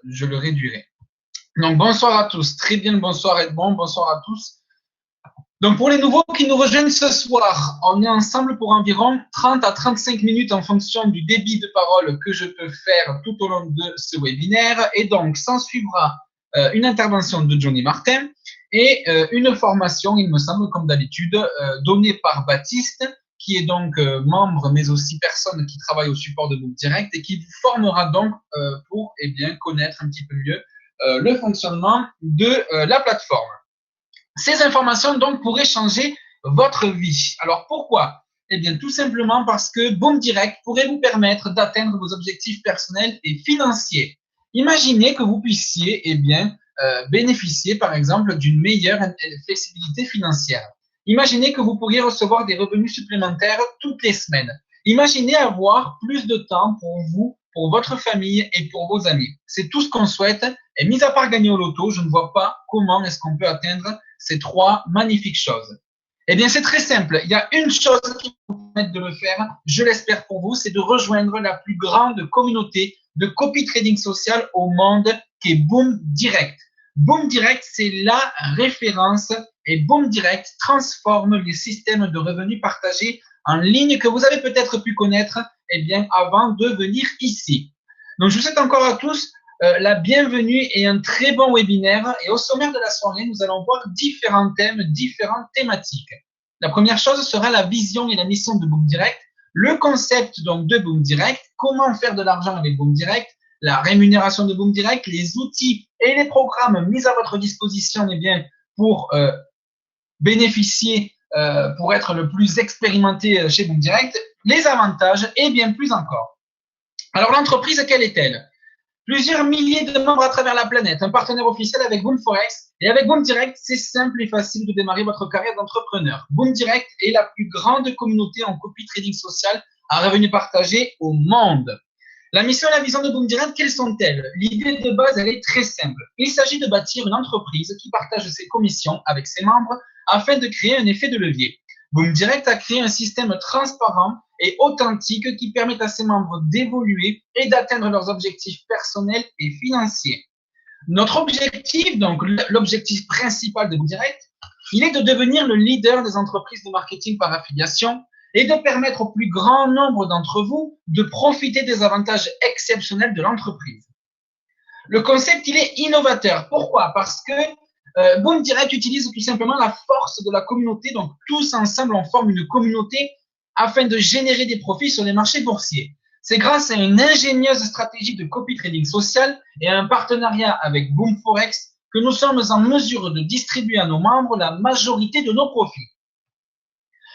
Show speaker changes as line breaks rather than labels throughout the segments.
je le réduirai. Donc, bonsoir à tous. Très bien, bonsoir Edmond, bonsoir à tous. Donc, pour les nouveaux qui nous rejoignent ce soir, on est ensemble pour environ 30 à 35 minutes en fonction du débit de parole que je peux faire tout au long de ce webinaire. Et donc, s'en suivra une intervention de Johnny Martin et une formation, il me semble, comme d'habitude, donnée par Baptiste, qui est donc membre, mais aussi personne qui travaille au support de Boom Direct et qui vous formera donc pour connaître un petit peu mieux le fonctionnement de la plateforme. Ces informations donc pourraient changer votre vie. Alors pourquoi? Eh bien tout simplement parce que Boom Direct pourrait vous permettre d'atteindre vos objectifs personnels et financiers. Imaginez que vous puissiez bénéficier par exemple d'une meilleure flexibilité financière. Imaginez que vous pourriez recevoir des revenus supplémentaires toutes les semaines. Imaginez avoir plus de temps pour vous, pour votre famille et pour vos amis. C'est tout ce qu'on souhaite. Et mis à part gagner au loto, je ne vois pas comment est-ce qu'on peut atteindre ces trois magnifiques choses. Eh bien, c'est très simple. Il y a une chose qui vous permet de le faire, je l'espère pour vous, c'est de rejoindre la plus grande communauté de copy trading social au monde, qui est Boom Direct. Boom Direct, c'est la référence et Boom Direct transforme les systèmes de revenus partagés en ligne que vous avez peut-être pu connaître avant de venir ici. Donc, je vous souhaite encore à tous la bienvenue et un très bon webinaire. Et au sommaire de la soirée, nous allons voir différents thèmes, différentes thématiques. La première chose sera la vision et la mission de Boom Direct, le concept donc de Boom Direct, comment faire de l'argent avec Boom Direct, la rémunération de Boom Direct, les outils et les programmes mis à votre disposition pour bénéficier, pour être le plus expérimenté chez Boom Direct, les avantages et bien plus encore. Alors l'entreprise, quelle est-elle? Plusieurs milliers de membres à travers la planète, un partenaire officiel avec Boom Forex. Et avec Boom Direct, c'est simple et facile de démarrer votre carrière d'entrepreneur. Boom Direct est la plus grande communauté en copy trading social à revenus partagés au monde. La mission et la vision de Boom Direct, quelles sont-elles? L'idée de base, elle est très simple. Il s'agit de bâtir une entreprise qui partage ses commissions avec ses membres afin de créer un effet de levier. Boom Direct a créé un système transparent et authentique qui permet à ses membres d'évoluer et d'atteindre leurs objectifs personnels et financiers. Notre objectif, donc l'objectif principal de Boom Direct, il est de devenir le leader des entreprises de marketing par affiliation et de permettre au plus grand nombre d'entre vous de profiter des avantages exceptionnels de l'entreprise. Le concept, il est innovateur. Pourquoi? Parce que Boom Direct utilise tout simplement la force de la communauté. Donc, tous ensemble, on forme une communauté afin de générer des profits sur les marchés boursiers. C'est grâce à une ingénieuse stratégie de copy trading social et à un partenariat avec Boom Forex que nous sommes en mesure de distribuer à nos membres la majorité de nos profits.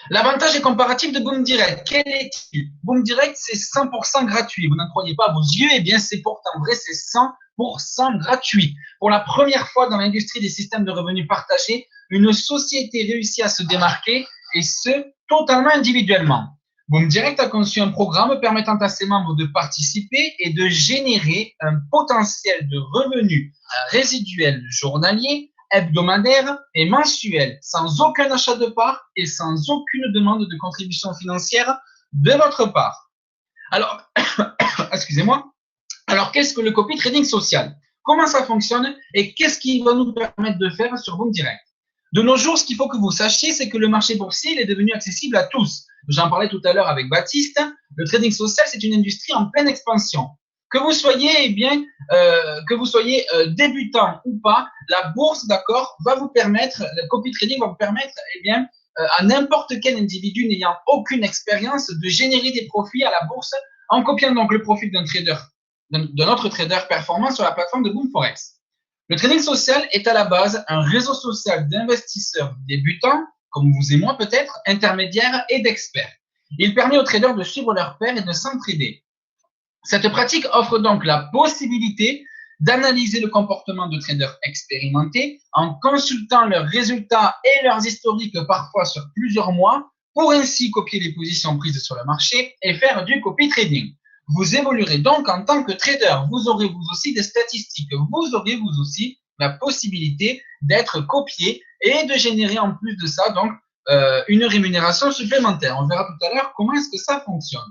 L'avantage est comparatif de Boom Direct. Quel est-il? Boom Direct, c'est 100% gratuit. Vous n'en croyez pas vos yeux, eh bien, c'est pourtant vrai, c'est 100% gratuit. Pour la première fois dans l'industrie des systèmes de revenus partagés, une société réussit à se démarquer et ce, totalement individuellement. Boom Direct a conçu un programme permettant à ses membres de participer et de générer un potentiel de revenus résiduels journaliers, hebdomadaire et mensuel, sans aucun achat de part et sans aucune demande de contribution financière de votre part. Alors, excusez-moi. Alors, qu'est-ce que le copy trading social? Comment ça fonctionne et qu'est-ce qui va nous permettre de faire sur Boom Direct? De nos jours, ce qu'il faut que vous sachiez, c'est que le marché boursier il est devenu accessible à tous. J'en parlais tout à l'heure avec Baptiste. Le trading social, c'est une industrie en pleine expansion. Que vous soyez débutant ou pas, la bourse, d'accord, va vous permettre, le copy trading va vous permettre, à n'importe quel individu n'ayant aucune expérience de générer des profits à la bourse en copiant donc le profil d'un autre trader performant sur la plateforme de Boom Forex. Le trading social est à la base un réseau social d'investisseurs débutants, comme vous et moi peut-être, intermédiaires et d'experts. Il permet aux traders de suivre leurs pairs et de s'entraider. Cette pratique offre donc la possibilité d'analyser le comportement de traders expérimentés en consultant leurs résultats et leurs historiques parfois sur plusieurs mois pour ainsi copier les positions prises sur le marché et faire du copy trading. Vous évoluerez donc en tant que trader. Vous aurez vous aussi des statistiques. Vous aurez vous aussi la possibilité d'être copié et de générer en plus de ça donc une rémunération supplémentaire. On verra tout à l'heure comment est-ce que ça fonctionne.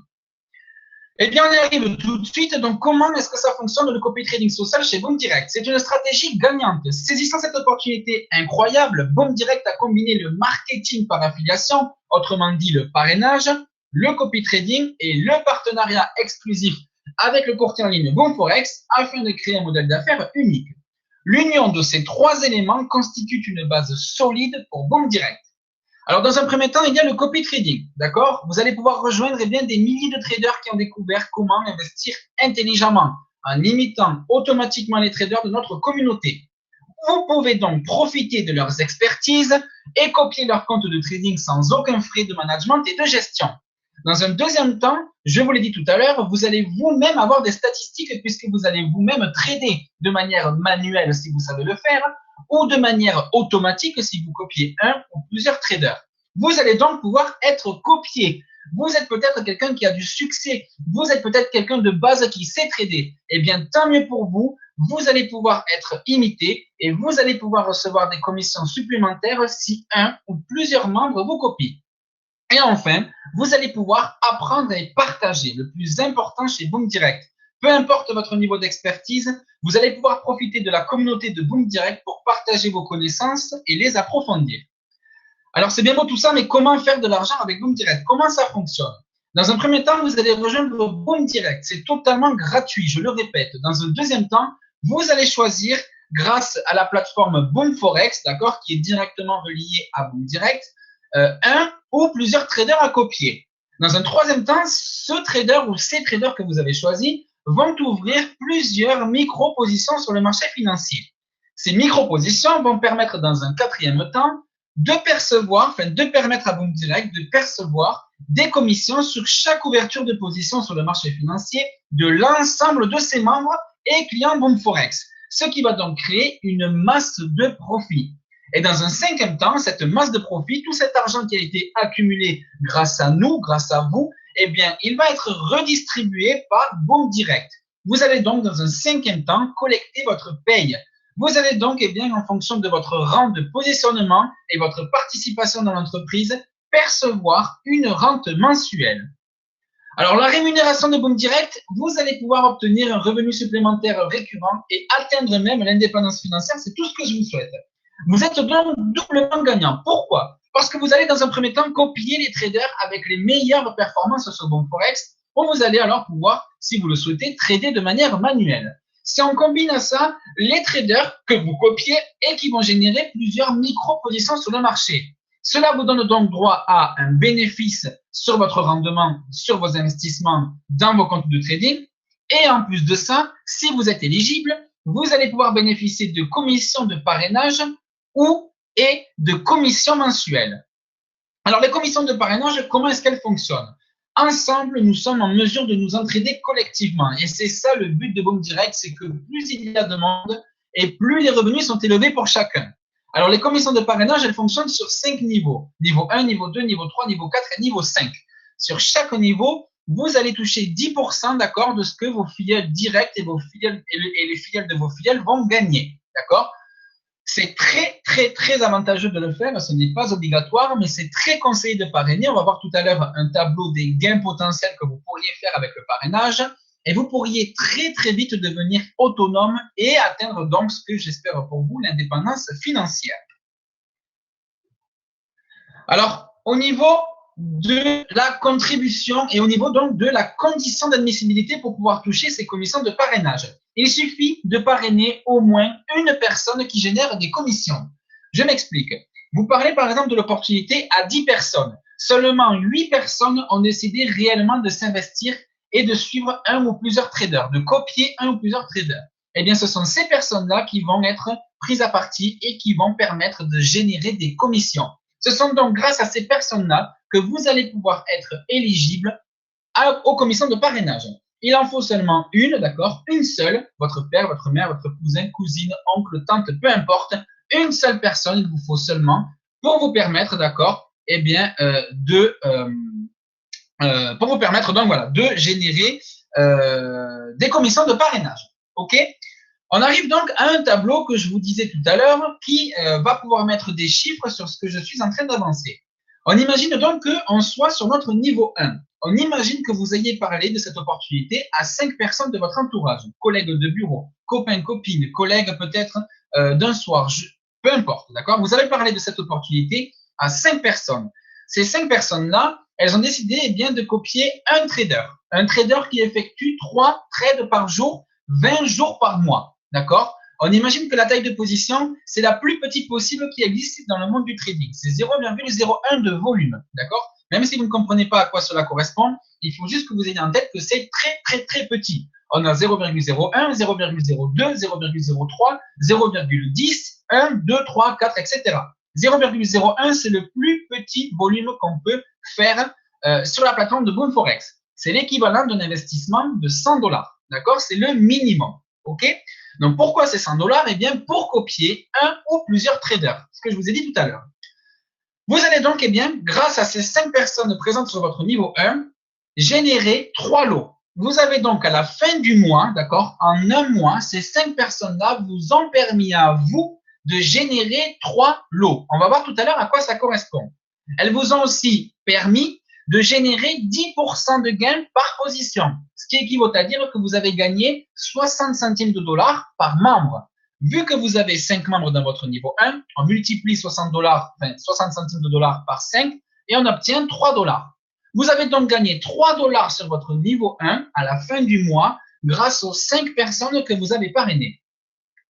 Eh bien, on y arrive tout de suite. Donc, comment est-ce que ça fonctionne le copy trading social chez Boom Direct? C'est une stratégie gagnante. Saisissant cette opportunité incroyable, Boom Direct a combiné le marketing par affiliation, autrement dit le parrainage, le copy trading et le partenariat exclusif avec le courtier en ligne Boom Forex afin de créer un modèle d'affaires unique. L'union de ces trois éléments constitue une base solide pour Boom Direct. Alors, dans un premier temps, il y a le copy trading, d'accord? Vous allez pouvoir rejoindre des milliers de traders qui ont découvert comment investir intelligemment en imitant automatiquement les traders de notre communauté. Vous pouvez donc profiter de leurs expertises et copier leur compte de trading sans aucun frais de management et de gestion. Dans un deuxième temps, je vous l'ai dit tout à l'heure, vous allez vous-même avoir des statistiques puisque vous allez vous-même trader de manière manuelle si vous savez le faire ou de manière automatique si vous copiez un ou plusieurs traders. Vous allez donc pouvoir être copié. Vous êtes peut-être quelqu'un qui a du succès. Vous êtes peut-être quelqu'un de base qui sait trader. Eh bien, tant mieux pour vous. Vous allez pouvoir être imité et vous allez pouvoir recevoir des commissions supplémentaires si un ou plusieurs membres vous copient. Et enfin, vous allez pouvoir apprendre et partager. Le plus important chez Boom Direct. Peu importe votre niveau d'expertise, vous allez pouvoir profiter de la communauté de Boom Direct pour partager vos connaissances et les approfondir. Alors, c'est bien beau tout ça, mais comment faire de l'argent avec Boom Direct? Comment ça fonctionne? Dans un premier temps, vous allez rejoindre Boom Direct. C'est totalement gratuit, je le répète. Dans un deuxième temps, vous allez choisir, grâce à la plateforme Boom Forex, d'accord, qui est directement reliée à Boom Direct, un ou plusieurs traders à copier. Dans un troisième temps, ce trader ou ces traders que vous avez choisis vont ouvrir plusieurs micro-positions sur le marché financier. Ces micro-positions vont permettre dans un quatrième temps de permettre à Boom Direct de percevoir des commissions sur chaque ouverture de position sur le marché financier de l'ensemble de ses membres et clients Boom Forex, ce qui va donc créer une masse de profit. Et dans un cinquième temps, cette masse de profit, tout cet argent qui a été accumulé grâce à nous, grâce à vous, eh bien, il va être redistribué par Boom Direct. Vous allez donc, dans un cinquième temps, collecter votre paye. Vous allez donc, eh bien, en fonction de votre rang de positionnement et votre participation dans l'entreprise, percevoir une rente mensuelle. Alors, la rémunération de Boom Direct, vous allez pouvoir obtenir un revenu supplémentaire récurrent et atteindre même l'indépendance financière. C'est tout ce que je vous souhaite. Vous êtes donc doublement gagnant. Pourquoi? Parce que vous allez dans un premier temps copier les traders avec les meilleures performances sur Boom Forex, où vous allez alors pouvoir, si vous le souhaitez, trader de manière manuelle. Si on combine à ça les traders que vous copiez et qui vont générer plusieurs micro-positions sur le marché. Cela vous donne donc droit à un bénéfice sur votre rendement, sur vos investissements dans vos comptes de trading. Et en plus de ça, si vous êtes éligible, vous allez pouvoir bénéficier de commissions de parrainage et de commissions mensuelles. Alors, les commissions de parrainage, comment est-ce qu'elles fonctionnent? Ensemble, nous sommes en mesure de nous entraider collectivement. Et c'est ça le but de Boom Direct, c'est que plus il y a de monde et plus les revenus sont élevés pour chacun. Alors, les commissions de parrainage, elles fonctionnent sur 5 niveaux. Niveau 1, niveau 2, niveau 3, niveau 4 et niveau 5. Sur chaque niveau, vous allez toucher 10%, d'accord, de ce que vos filiales directes et les filiales de vos filiales vont gagner, d'accord? C'est très, très, très avantageux de le faire. Ce n'est pas obligatoire, mais c'est très conseillé de parrainer. On va voir tout à l'heure un tableau des gains potentiels que vous pourriez faire avec le parrainage. Et vous pourriez très, très vite devenir autonome et atteindre donc ce que j'espère pour vous, l'indépendance financière. Alors, au niveau de la contribution et au niveau donc de la condition d'admissibilité pour pouvoir toucher ces commissions de parrainage. Il suffit de parrainer au moins une personne qui génère des commissions. Je m'explique. Vous parlez par exemple de l'opportunité à 10 personnes. Seulement 8 personnes ont décidé réellement de s'investir et de suivre un ou plusieurs traders, de copier un ou plusieurs traders. Eh bien, ce sont ces personnes-là qui vont être prises à partie et qui vont permettre de générer des commissions. Ce sont donc grâce à ces personnes-là que vous allez pouvoir être éligible aux commissions de parrainage. Il en faut seulement une, d'accord? Une seule, votre père, votre mère, votre cousin, cousine, oncle, tante, peu importe, une seule personne, il vous faut seulement pour vous permettre, d'accord, eh bien, pour vous permettre donc voilà, de générer des commissions de parrainage. OK? On arrive donc à un tableau que je vous disais tout à l'heure qui va pouvoir mettre des chiffres sur ce que je suis en train d'avancer. On imagine donc qu'on soit sur notre niveau 1. On imagine que vous ayez parlé de cette opportunité à 5 personnes de votre entourage, collègues de bureau, copains, copines, collègues peut-être d'un soir, peu importe, d'accord? Vous avez parlé de cette opportunité à 5 personnes. Ces 5 personnes-là, elles ont décidé eh bien, de copier un trader qui effectue 3 trades par jour, 20 jours par mois, d'accord? On imagine que la taille de position, c'est la plus petite possible qui existe dans le monde du trading. C'est 0,01 de volume, d'accord? Même si vous ne comprenez pas à quoi cela correspond, il faut juste que vous ayez en tête que c'est très petit. On a 0,01, 0,02, 0,03, 0,10, 1, 2, 3, 4, etc. 0,01, c'est le plus petit volume qu'on peut faire sur la plateforme de Boom Forex. C'est l'équivalent d'un investissement de 100 $. D'accord? C'est le minimum. OK? Donc, pourquoi c'est 100 $? Eh bien, pour copier un ou plusieurs traders. Ce que je vous ai dit tout à l'heure. Vous allez donc, eh bien, grâce à ces 5 personnes présentes sur votre niveau 1, générer 3 lots. Vous avez donc à la fin du mois, d'accord, en un mois, ces 5 personnes-là vous ont permis à vous de générer 3 lots. On va voir tout à l'heure à quoi ça correspond. Elles vous ont aussi permis de générer 10% de gain par position, ce qui équivaut à dire que vous avez gagné 60 centimes de dollars par membre. Vu que vous avez 5 membres dans votre niveau 1, on multiplie 60 centimes de dollars par 5 et on obtient 3 $. Vous avez donc gagné 3 $ sur votre niveau 1 à la fin du mois grâce aux 5 personnes que vous avez parrainées.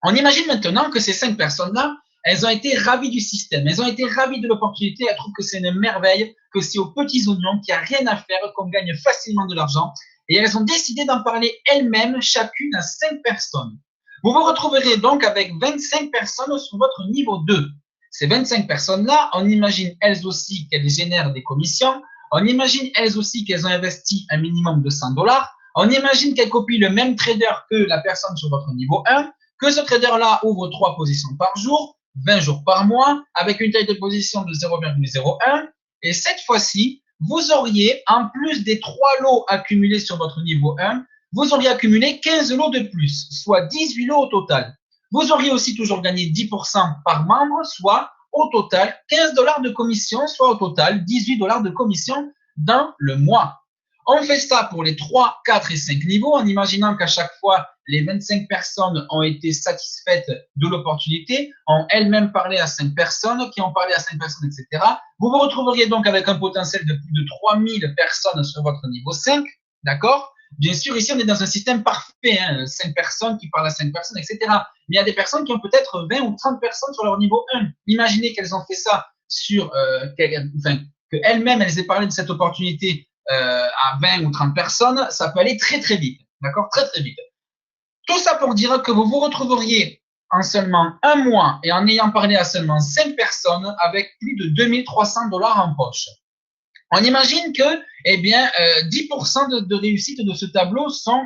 On imagine maintenant que ces 5 personnes-là, elles ont été ravies du système, elles ont été ravies de l'opportunité, elles trouvent que c'est une merveille, que c'est aux petits oignons, qu'il n'y a rien à faire, qu'on gagne facilement de l'argent. Et elles ont décidé d'en parler elles-mêmes, chacune à 5 personnes. Vous vous retrouverez donc avec 25 personnes sur votre niveau 2. Ces 25 personnes-là, on imagine elles aussi qu'elles génèrent des commissions, on imagine elles aussi qu'elles ont investi un minimum de 100 $, on imagine qu'elles copient le même trader que la personne sur votre niveau 1, que ce trader-là ouvre 3 positions par jour, 20 jours par mois, avec une taille de position de 0,01. Et cette fois-ci, vous auriez, en plus des 3 lots accumulés sur votre niveau 1, vous auriez accumulé 15 lots de plus, soit 18 lots au total. Vous auriez aussi toujours gagné 10% par membre, soit au total 15 $ de commission, soit au total 18 $ de commission dans le mois. On fait ça pour les 3, 4 et 5 niveaux en imaginant qu'à chaque fois, les 25 personnes ont été satisfaites de l'opportunité, ont elles-mêmes parlé à 5 personnes, qui ont parlé à 5 personnes, etc. Vous vous retrouveriez donc avec un potentiel de plus de 3000 personnes sur votre niveau 5, d'accord? Bien sûr, ici, on est dans un système parfait, hein, 5 personnes qui parlent à 5 personnes, etc. Mais il y a des personnes qui ont peut-être 20 ou 30 personnes sur leur niveau 1. Imaginez qu'elles ont fait ça sur, qu'elles-mêmes, elles aient parlé de cette opportunité à 20 ou 30 personnes, ça peut aller très vite, d'accord? Très vite. Tout ça pour dire que vous vous retrouveriez en seulement un mois et en ayant parlé à seulement 5 personnes avec plus de 2300 $ en poche. On imagine que, eh bien, 10% de réussite de ce tableau sont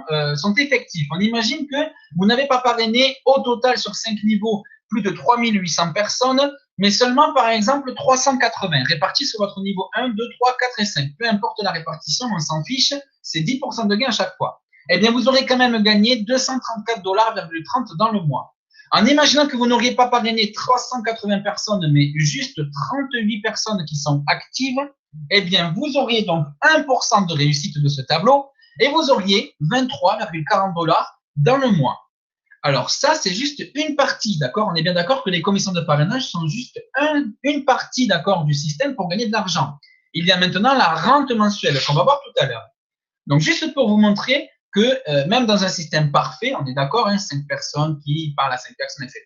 effectifs. On imagine que vous n'avez pas parrainé au total sur 5 niveaux plus de 3800 personnes, mais seulement, par exemple, 380 répartis sur votre niveau 1, 2, 3, 4 et 5. Peu importe la répartition, on s'en fiche, c'est 10% de gain à chaque fois. Eh bien, vous aurez quand même gagné 234,30 $ dans le mois. En imaginant que vous n'auriez pas parrainé 380 personnes, mais juste 38 personnes qui sont actives, eh bien, vous auriez donc 1% de réussite de ce tableau et vous auriez 23,40 $ dans le mois. Alors ça, c'est juste une partie, d'accord? On est bien d'accord que les commissions de parrainage sont juste une partie, d'accord, du système pour gagner de l'argent. Il y a maintenant la rente mensuelle qu'on va voir tout à l'heure. Donc, juste pour vous montrer que même dans un système parfait, on est d'accord, hein, 5 personnes qui parlent à 5 personnes, etc.,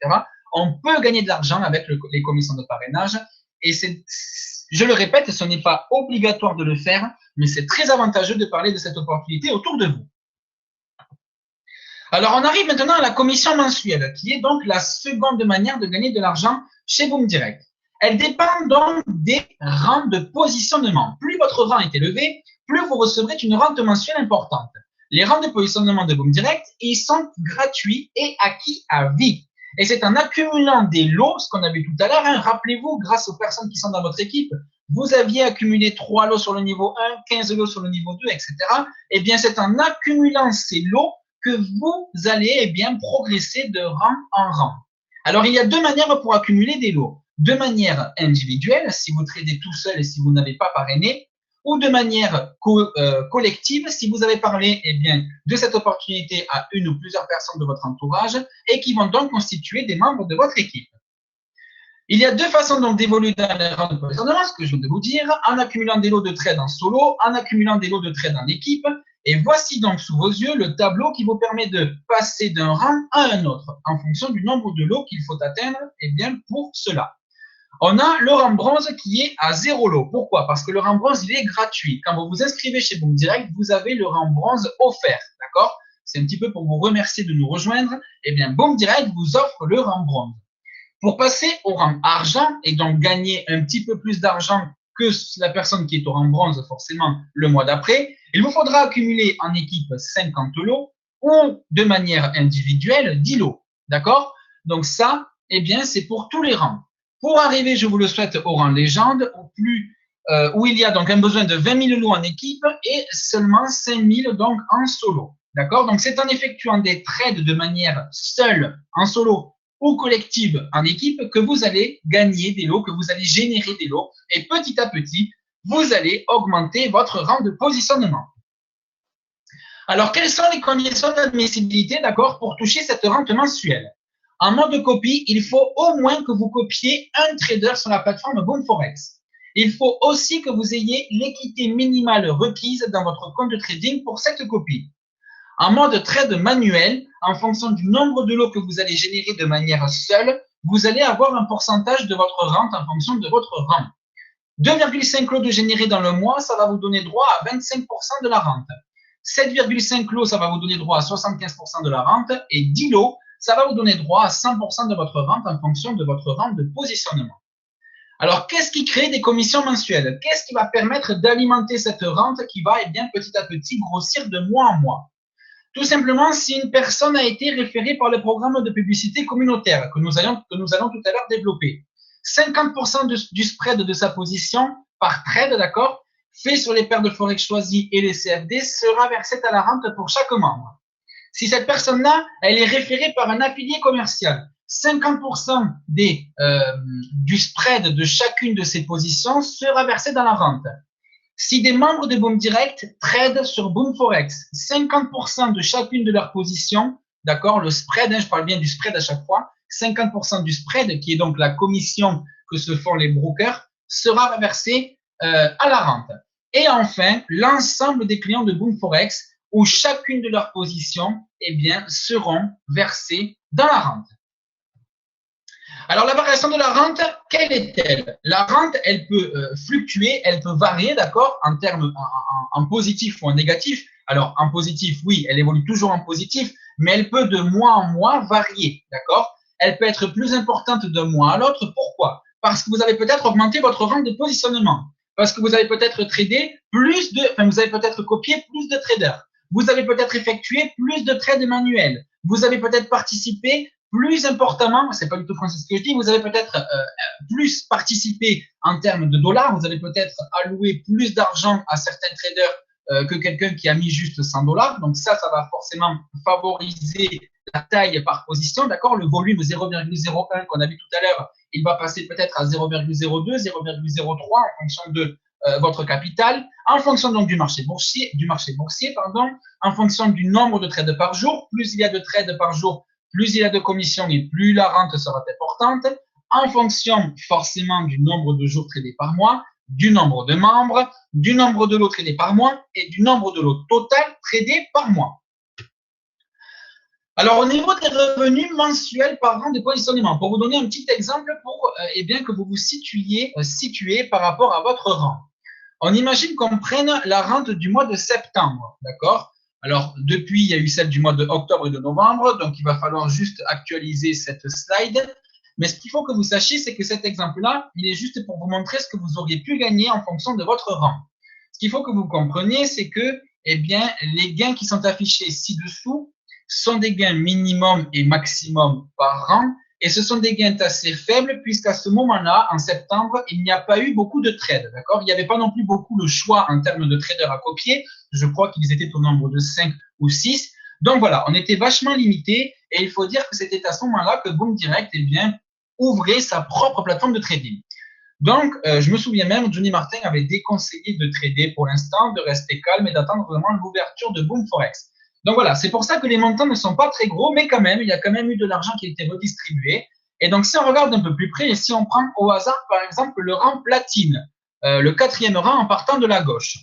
on peut gagner de l'argent avec les commissions de parrainage. Et je le répète, ce n'est pas obligatoire de le faire, mais c'est très avantageux de parler de cette opportunité autour de vous. Alors, on arrive maintenant à la commission mensuelle, qui est donc la seconde manière de gagner de l'argent chez Boom Direct. Elle dépend donc des rangs de positionnement. Plus votre rang est élevé, plus vous recevrez une rente mensuelle importante. Les rangs de positionnement de Boom Direct, ils sont gratuits et acquis à vie. Et c'est en accumulant des lots, ce qu'on a vu tout à l'heure, hein, rappelez-vous, grâce aux personnes qui sont dans votre équipe, vous aviez accumulé 3 lots sur le niveau 1, 15 lots sur le niveau 2, etc. Eh bien, c'est en accumulant ces lots que vous allez eh bien, progresser de rang en rang. Alors, il y a 2 manières pour accumuler des lots. De manière individuelle, si vous tradez tout seul et si vous n'avez pas parrainé, ou de manière collective si vous avez parlé eh bien, de cette opportunité à une ou plusieurs personnes de votre entourage et qui vont donc constituer des membres de votre équipe. Il y a deux façons donc d'évoluer dans les rangs de positionnement, ce que je viens de vous dire, en accumulant des lots de trades en solo, en accumulant des lots de trades en équipe. Et voici donc sous vos yeux le tableau qui vous permet de passer d'un rang à un autre en fonction du nombre de lots qu'il faut atteindre eh bien, pour cela. On a le rang bronze qui est à 0 lot. Pourquoi? Parce que le rang bronze, il est gratuit. Quand vous vous inscrivez chez Boom Direct, vous avez le rang bronze offert. D'accord? C'est un petit peu pour vous remercier de nous rejoindre. Eh bien, Boom Direct vous offre le rang bronze. Pour passer au rang argent et donc gagner un petit peu plus d'argent que la personne qui est au rang bronze forcément le mois d'après, il vous faudra accumuler en équipe 50 lots ou de manière individuelle 10 lots. D'accord? Donc ça, eh bien, c'est pour tous les rangs. Pour arriver, je vous le souhaite, au rang légende, où il y a donc un besoin de 20 000 lots en équipe et seulement 5 000 donc en solo. D'accord? Donc c'est en effectuant des trades de manière seule, en solo, ou collective en équipe que vous allez gagner des lots, que vous allez générer des lots et petit à petit, vous allez augmenter votre rang de positionnement. Alors, quelles sont les conditions d'admissibilité, d'accord, pour toucher cette rente mensuelle? En mode copie, il faut au moins que vous copiez un trader sur la plateforme BoomForex. Il faut aussi que vous ayez l'équité minimale requise dans votre compte de trading pour cette copie. En mode trade manuel, en fonction du nombre de lots que vous allez générer de manière seule, vous allez avoir un pourcentage de votre rente en fonction de votre rang. 2,5 lots de générés dans le mois, ça va vous donner droit à 25% de la rente. 7,5 lots, ça va vous donner droit à 75% de la rente. Et 10 lots, ça va vous donner droit à 100% de votre rente en fonction de votre rang de positionnement. Alors, qu'est-ce qui crée des commissions mensuelles? Qu'est-ce qui va permettre d'alimenter cette rente qui va eh bien, petit à petit grossir de mois en mois? Tout simplement, si une personne a été référée par le programme de publicité communautaire que nous allons tout à l'heure développer, 50% du spread de sa position par trade, d'accord, fait sur les paires de Forex choisies et les CFD sera versé à la rente pour chaque membre. Si cette personne-là, elle est référée par un affilié commercial, 50% du spread de chacune de ces positions sera versé dans la rente. Si des membres de Boom Direct tradent sur Boom Forex, 50% de chacune de leurs positions, d'accord, le spread, je parle bien du spread à chaque fois, 50% du spread, qui est donc la commission que se font les brokers, sera versé à la rente. Et enfin, l'ensemble des clients de Boom Forex, où chacune de leurs positions eh bien, seront versées dans la rente. Alors, la variation de la rente, quelle est-elle? La rente, elle peut fluctuer, elle peut varier, d'accord, en termes en positif ou en négatif. Alors, en positif, oui, elle évolue toujours en positif, mais elle peut de mois en mois varier, d'accord? Elle peut être plus importante d'un mois à l'autre. Pourquoi? Parce que vous avez peut-être augmenté votre rang de positionnement. Parce que vous avez peut-être tradé vous avez peut-être copié plus de traders. Vous avez peut-être effectué plus de trades manuels. Vous avez peut-être participé plus importantement, c'est pas du tout français ce que je dis, vous avez peut-être plus participé en termes de dollars, vous avez peut-être alloué plus d'argent à certains traders que quelqu'un qui a mis juste 100 $. Donc ça va forcément favoriser la taille par position, d'accord? Le volume 0,01 qu'on a vu tout à l'heure, il va passer peut-être à 0,02, 0,03 en fonction de votre capital, en fonction donc du marché boursier, en fonction du nombre de trades par jour. Plus il y a de trades par jour, plus il y a de commissions et plus la rente sera importante, en fonction forcément du nombre de jours tradés par mois, du nombre de membres, du nombre de lots tradés par mois et du nombre de lots total tradés par mois. Alors, au niveau des revenus mensuels par rang de positionnement, pour vous donner un petit exemple pour eh bien, que vous vous situez par rapport à votre rang. On imagine qu'on prenne la rente du mois de septembre, d'accord? Alors, depuis, il y a eu celle du mois de octobre et de novembre, donc il va falloir juste actualiser cette slide. Mais ce qu'il faut que vous sachiez, c'est que cet exemple-là, il est juste pour vous montrer ce que vous auriez pu gagner en fonction de votre rang. Ce qu'il faut que vous compreniez, c'est que eh bien, les gains qui sont affichés ci-dessous sont des gains minimum et maximum par rang. Et ce sont des gains assez faibles puisqu'à ce moment-là, en septembre, il n'y a pas eu beaucoup de trades, d'accord? Il n'y avait pas non plus beaucoup de choix en termes de traders à copier. Je crois qu'ils étaient au nombre de 5 ou 6. Donc voilà, on était vachement limité et il faut dire que c'était à ce moment-là que Boom Direct, eh bien, ouvrait sa propre plateforme de trading. Donc, je me souviens même, Johnny Martin avait déconseillé de trader pour l'instant, de rester calme et d'attendre vraiment l'ouverture de Boom Forex. Donc voilà, c'est pour ça que les montants ne sont pas très gros, mais quand même, il y a quand même eu de l'argent qui a été redistribué. Et donc, si on regarde un peu plus près, et si on prend au hasard, par exemple, le rang platine, le 4e rang en partant de la gauche,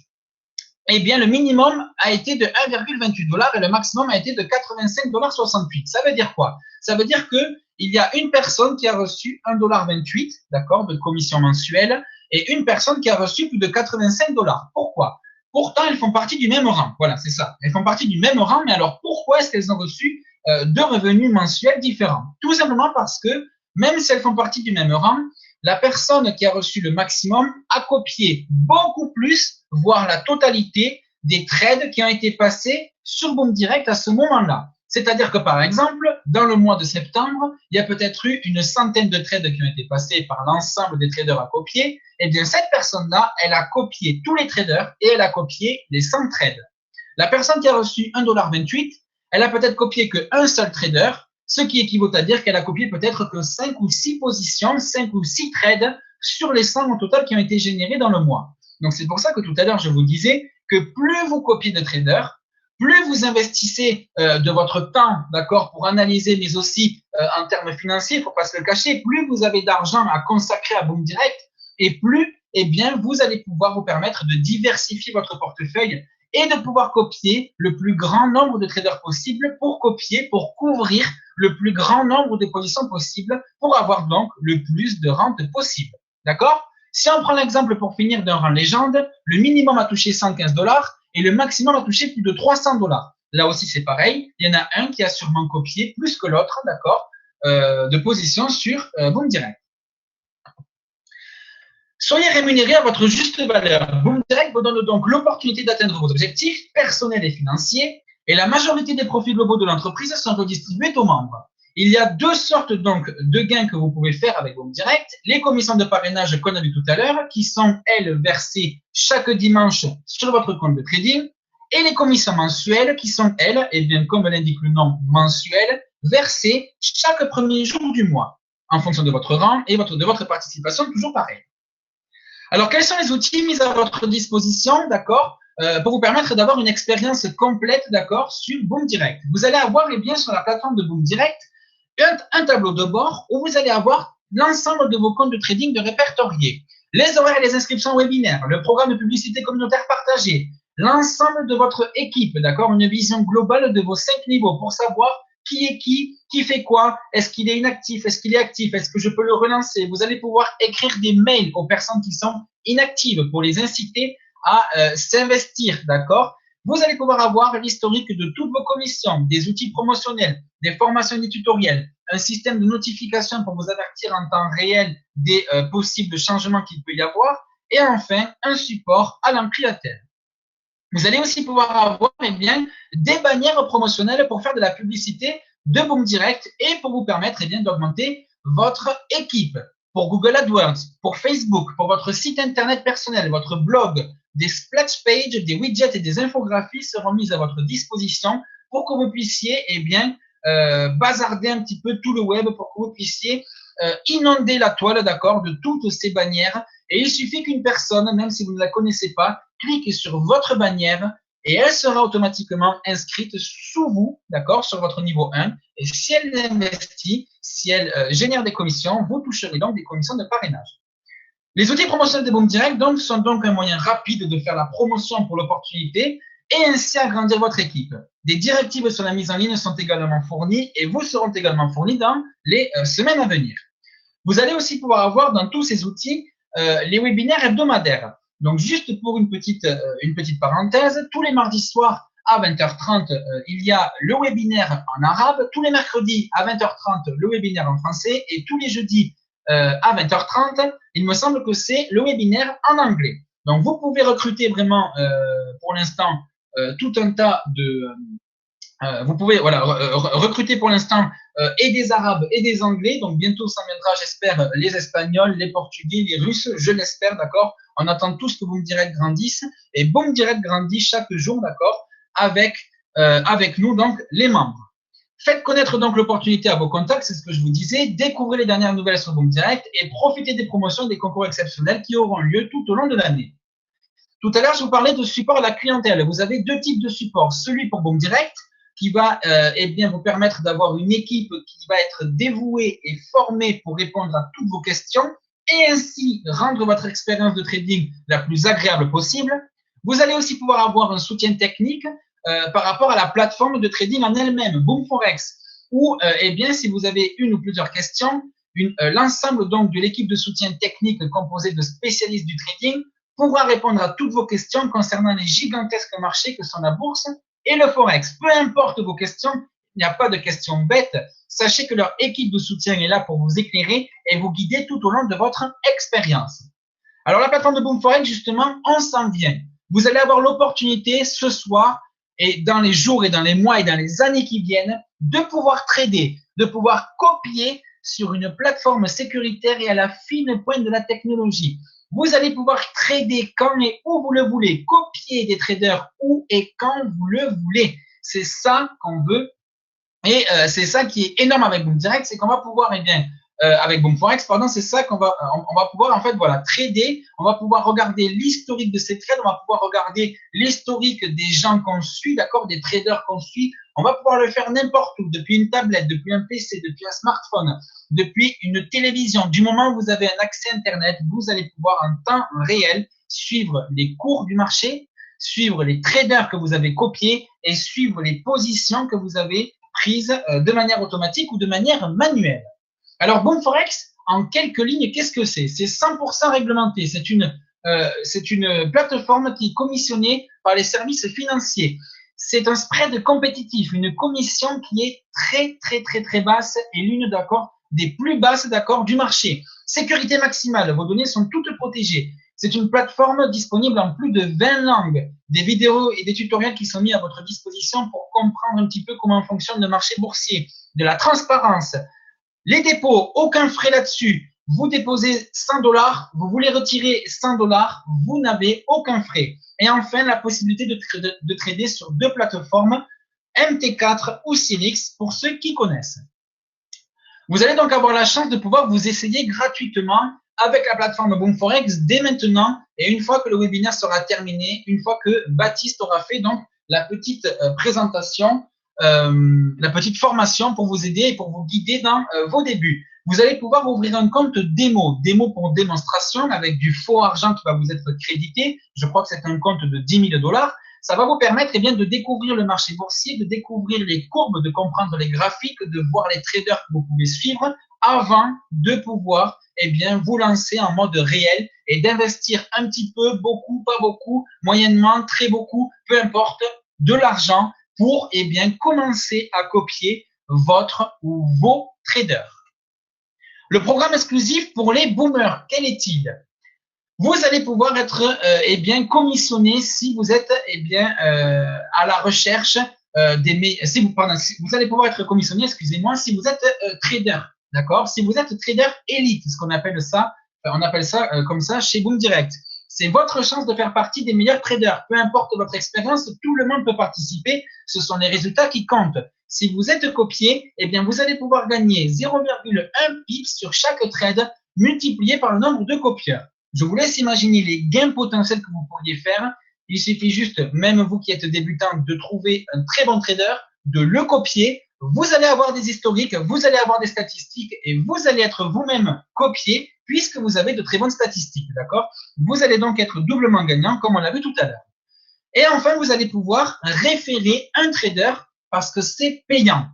eh bien, le minimum a été de 1,28 $ et le maximum a été de 85,68 $. Ça veut dire quoi? Ça veut dire que il y a une personne qui a reçu 1,28 $, d'accord, de commission mensuelle, et une personne qui a reçu plus de 85 $. Pourquoi? Pourtant, elles font partie du même rang. Voilà, c'est ça. Elles font partie du même rang, mais alors pourquoi est-ce qu'elles ont reçu deux revenus mensuels différents? Tout simplement parce que, même si elles font partie du même rang, la personne qui a reçu le maximum a copié beaucoup plus, voire la totalité des trades qui ont été passés sur Boom Direct à ce moment-là. C'est-à-dire que, par exemple, dans le mois de septembre, il y a peut-être eu une centaine de trades qui ont été passés par l'ensemble des traders à copier. Eh bien, cette personne-là, elle a copié tous les traders et elle a copié les 100 trades. La personne qui a reçu 1,28 $, elle a peut-être copié qu'un seul trader, ce qui équivaut à dire qu'elle a copié peut-être que 5 ou 6 positions, 5 ou 6 trades sur les 100 au total qui ont été générés dans le mois. Donc, c'est pour ça que tout à l'heure, je vous disais que plus vous copiez de traders, plus vous investissez de votre temps, d'accord, pour analyser, mais aussi en termes financiers, il ne faut pas se le cacher, plus vous avez d'argent à consacrer à Boom Direct, et plus, eh bien, vous allez pouvoir vous permettre de diversifier votre portefeuille et de pouvoir copier le plus grand nombre de traders possible pour copier, pour couvrir le plus grand nombre de positions possibles pour avoir donc le plus de rente possible. D'accord? Si on prend l'exemple pour finir d'un rang légende, le minimum a touché 115 $ et le maximum a touché plus de 300 $. Là aussi, c'est pareil. Il y en a un qui a sûrement copié plus que l'autre, d'accord, de position sur Boom Direct. Soyez rémunéré à votre juste valeur. Boom Direct vous donne donc l'opportunité d'atteindre vos objectifs personnels et financiers et la majorité des profits globaux de l'entreprise sont redistribués aux membres. Il y a deux sortes donc de gains que vous pouvez faire avec Boom Direct. Les commissions de parrainage qu'on a vu tout à l'heure, qui sont, elles, versées chaque dimanche sur votre compte de trading, et les commissions mensuelles, qui sont, elles, et bien comme l'indique le nom mensuel, versées chaque premier jour du mois, en fonction de votre rang et de votre participation, toujours pareil. Alors, quels sont les outils mis à votre disposition, d'accord, pour vous permettre d'avoir une expérience complète, d'accord, sur Boom Direct? Vous allez avoir, eh bien, sur la plateforme de Boom Direct, un tableau de bord où vous allez avoir l'ensemble de vos comptes de trading de répertoriés, les horaires et les inscriptions webinaires, le programme de publicité communautaire partagé, l'ensemble de votre équipe, d'accord, une vision globale de vos 5 niveaux pour savoir qui est qui fait quoi, est-ce qu'il est inactif, est-ce qu'il est actif, est-ce que je peux le relancer. Vous allez pouvoir écrire des mails aux personnes qui sont inactives pour les inciter à s'investir, d'accord. Vous allez pouvoir avoir l'historique de toutes vos commissions, des outils promotionnels, des formations et des tutoriels, un système de notification pour vous avertir en temps réel des possibles changements qu'il peut y avoir, et enfin, un support à l'empilotère. Vous allez aussi pouvoir avoir, eh bien, des bannières promotionnelles pour faire de la publicité de Boom Direct et pour vous permettre, eh bien, d'augmenter votre équipe. Pour Google AdWords, pour Facebook, pour votre site internet personnel, votre blog, des splash pages, des widgets et des infographies seront mises à votre disposition pour que vous puissiez, eh bien, bazarder un petit peu tout le web, pour que vous puissiez inonder la toile, d'accord, de toutes ces bannières. Et il suffit qu'une personne, même si vous ne la connaissez pas, clique sur votre bannière et elle sera automatiquement inscrite sous vous, d'accord, sur votre niveau 1. Et si elle investit, si elle génère des commissions, vous toucherez donc des commissions de parrainage. Les outils promotionnels de Boom Direct donc, sont donc un moyen rapide de faire la promotion pour l'opportunité et ainsi agrandir votre équipe. Des directives sur la mise en ligne sont également fournies et vous seront également fournies dans les semaines à venir. Vous allez aussi pouvoir avoir dans tous ces outils les webinaires hebdomadaires. Donc, juste pour une petite parenthèse, tous les mardis soirs à 20h30, il y a le webinaire en arabe. Tous les mercredis à 20h30, le webinaire en français. Et tous les jeudis à 20h30, il me semble que c'est le webinaire en anglais. Donc, vous pouvez recruter vraiment, pour l'instant, tout un tas de... vous pouvez recruter pour l'instant et des Arabes et des Anglais. Donc, bientôt, ça viendra, j'espère, les Espagnols, les Portugais, les Russes, je l'espère, d'accord. On attend tous que Boom Direct grandisse. Et Boom Direct grandit chaque jour, d'accord, avec nous, donc, les membres. Faites connaître donc l'opportunité à vos contacts, c'est ce que je vous disais. Découvrez les dernières nouvelles sur Boom Direct et profitez des promotions et des concours exceptionnels qui auront lieu tout au long de l'année. Tout à l'heure, je vous parlais de support à la clientèle. Vous avez deux types de support. Celui pour Boom Direct, qui va eh bien, vous permettre d'avoir une équipe qui va être dévouée et formée pour répondre à toutes vos questions et ainsi rendre votre expérience de trading la plus agréable possible. Vous allez aussi pouvoir avoir un soutien technique par rapport à la plateforme de trading en elle-même, Boom Forex, ou eh bien, si vous avez une ou plusieurs questions, l'ensemble donc de l'équipe de soutien technique composée de spécialistes du trading pourra répondre à toutes vos questions concernant les gigantesques marchés que sont la bourse et le Forex. Peu importe vos questions, il n'y a pas de questions bêtes. Sachez que leur équipe de soutien est là pour vous éclairer et vous guider tout au long de votre expérience. Alors, la plateforme de Boom Forex, justement, on s'en vient. Vous allez avoir l'opportunité ce soir et dans les jours et dans les mois et dans les années qui viennent de pouvoir trader, de pouvoir copier sur une plateforme sécuritaire et à la fine pointe de la technologie. Vous allez pouvoir trader quand et où vous le voulez, copier des traders où et quand vous le voulez. C'est ça qu'on veut. Et c'est ça qui est énorme avec Boom Direct, c'est qu'on va pouvoir, eh bien, avec Boom Forex, pardon, c'est ça qu'on va, on va pouvoir en fait, voilà, trader. On va pouvoir regarder l'historique de ces trades, on va pouvoir regarder l'historique des gens qu'on suit, d'accord, des traders qu'on suit. On va pouvoir le faire n'importe où, depuis une tablette, depuis un PC, depuis un smartphone, depuis une télévision. Du moment où vous avez un accès Internet, vous allez pouvoir en temps réel suivre les cours du marché, suivre les traders que vous avez copiés et suivre les positions que vous avez prises de manière automatique ou de manière manuelle. Alors, Boom Forex, en quelques lignes, qu'est-ce que c'est? C'est 100% réglementé. C'est une plateforme qui est commissionnée par les services financiers. C'est un spread compétitif, une commission qui est très, très, très, très basse et l'une des plus basses du marché. Sécurité maximale, vos données sont toutes protégées. C'est une plateforme disponible en plus de 20 langues, des vidéos et des tutoriels qui sont mis à votre disposition pour comprendre un petit peu comment fonctionne le marché boursier, de la transparence. Les dépôts, aucun frais là-dessus. Vous déposez 100 $, vous voulez retirer 100 $, vous n'avez aucun frais. Et enfin, la possibilité de trader sur deux plateformes, MT4 ou Silix, pour ceux qui connaissent. Vous allez donc avoir la chance de pouvoir vous essayer gratuitement avec la plateforme Boom Forex dès maintenant et une fois que le webinaire sera terminé, une fois que Baptiste aura fait donc la petite présentation, la petite formation pour vous aider et pour vous guider dans vos débuts. Vous allez pouvoir ouvrir un compte démo pour démonstration avec du faux argent qui va vous être crédité. Je crois que c'est un compte de 10 000 $. Ça va vous permettre eh bien, de découvrir le marché boursier, de découvrir les courbes, de comprendre les graphiques, de voir les traders que vous pouvez suivre avant de pouvoir eh bien, vous lancer en mode réel et d'investir un petit peu, beaucoup, pas beaucoup, moyennement, très beaucoup, peu importe, de l'argent pour eh bien, commencer à copier votre ou vos traders. Le programme exclusif pour les boomers, quel est-il? Vous allez pouvoir être eh bien, commissionné si vous êtes eh bien, à la recherche vous allez pouvoir être commissionné, excusez-moi, si vous êtes trader, d'accord? Si vous êtes trader élite, ce qu'on appelle ça, on appelle ça comme ça chez Boom Direct. C'est votre chance de faire partie des meilleurs traders. Peu importe votre expérience, tout le monde peut participer. Ce sont les résultats qui comptent. Si vous êtes copié, eh bien, vous allez pouvoir gagner 0,1 pips sur chaque trade multiplié par le nombre de copieurs. Je vous laisse imaginer les gains potentiels que vous pourriez faire. Il suffit juste, même vous qui êtes débutant, de trouver un très bon trader, de le copier. Vous allez avoir des historiques, vous allez avoir des statistiques et vous allez être vous-même copié puisque vous avez de très bonnes statistiques, d'accord? Vous allez donc être doublement gagnant comme on l'a vu tout à l'heure. Et enfin, vous allez pouvoir référer un trader parce que c'est payant.